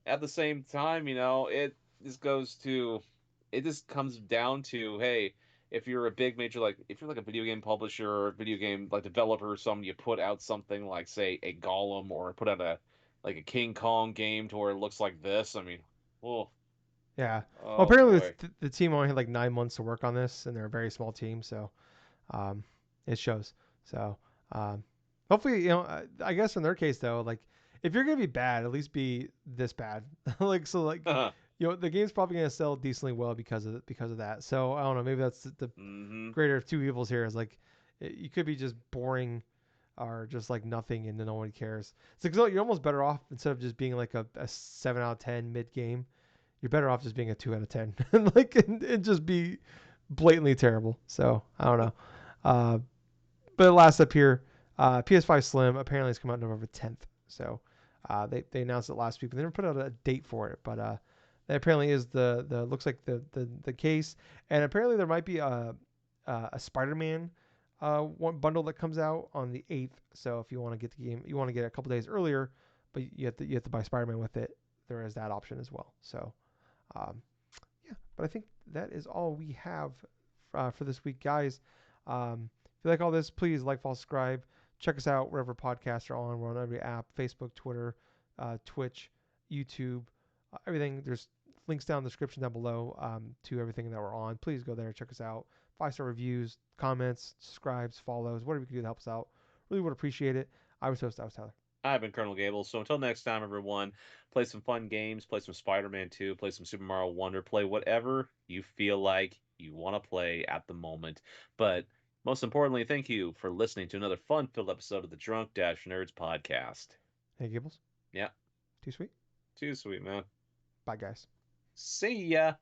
at the same time, it just goes to, it just comes down to, hey, if you're a big major, like if you're like a video game publisher or a video game like developer or something, you put out something like say a Golem or put out a like a King Kong game to where it looks like this. I mean, oh, Yeah. Well, oh apparently boy. the team only had like 9 months to work on this, and they're a very small team, so um, it shows. So um, hopefully, I guess in their case though, like if you're gonna be bad, at least be this bad. Like so, like the game's probably gonna sell decently well because of that. So I don't know. Maybe that's the Mm-hmm. greater of two evils here. Is like you could be just boring or just like nothing, and then no one cares. So you're almost better off instead of just being like a 7 out of 10 mid game. You're better off just being a 2 out of 10, and just be blatantly terrible. So I don't know. Uh, but last up here, PS5 Slim apparently is coming out November 10th. So they announced it last week, but they never put out a date for it. But that apparently is the looks like the case, and apparently there might be a Spider-Man one bundle that comes out on the 8th. So if you want to get the game, you want to get it a couple days earlier, but you have to buy Spider-Man with it. There is that option as well. So um, yeah, but I think that is all we have for this week, guys. If you like all this, please like, follow, subscribe. Check us out wherever podcasts are on. We're on every app: Facebook, Twitter, Twitch, YouTube, everything. There's links down in the description down below to everything that we're on. Please go there, check us out. 5-star reviews, comments, subscribes, follows, whatever you can do to help us out. Really would appreciate it. I was Tyler. I've been Colonel Gables. So until next time, everyone, play some fun games, play some Spider-Man 2, play some Super Mario Wonder, play whatever you feel like you want to play at the moment. But most importantly, thank you for listening to another fun-filled episode of the Drunk Nerds podcast. Hey, Gables. Yeah, Too sweet. too sweet, man. Bye, guys. See ya.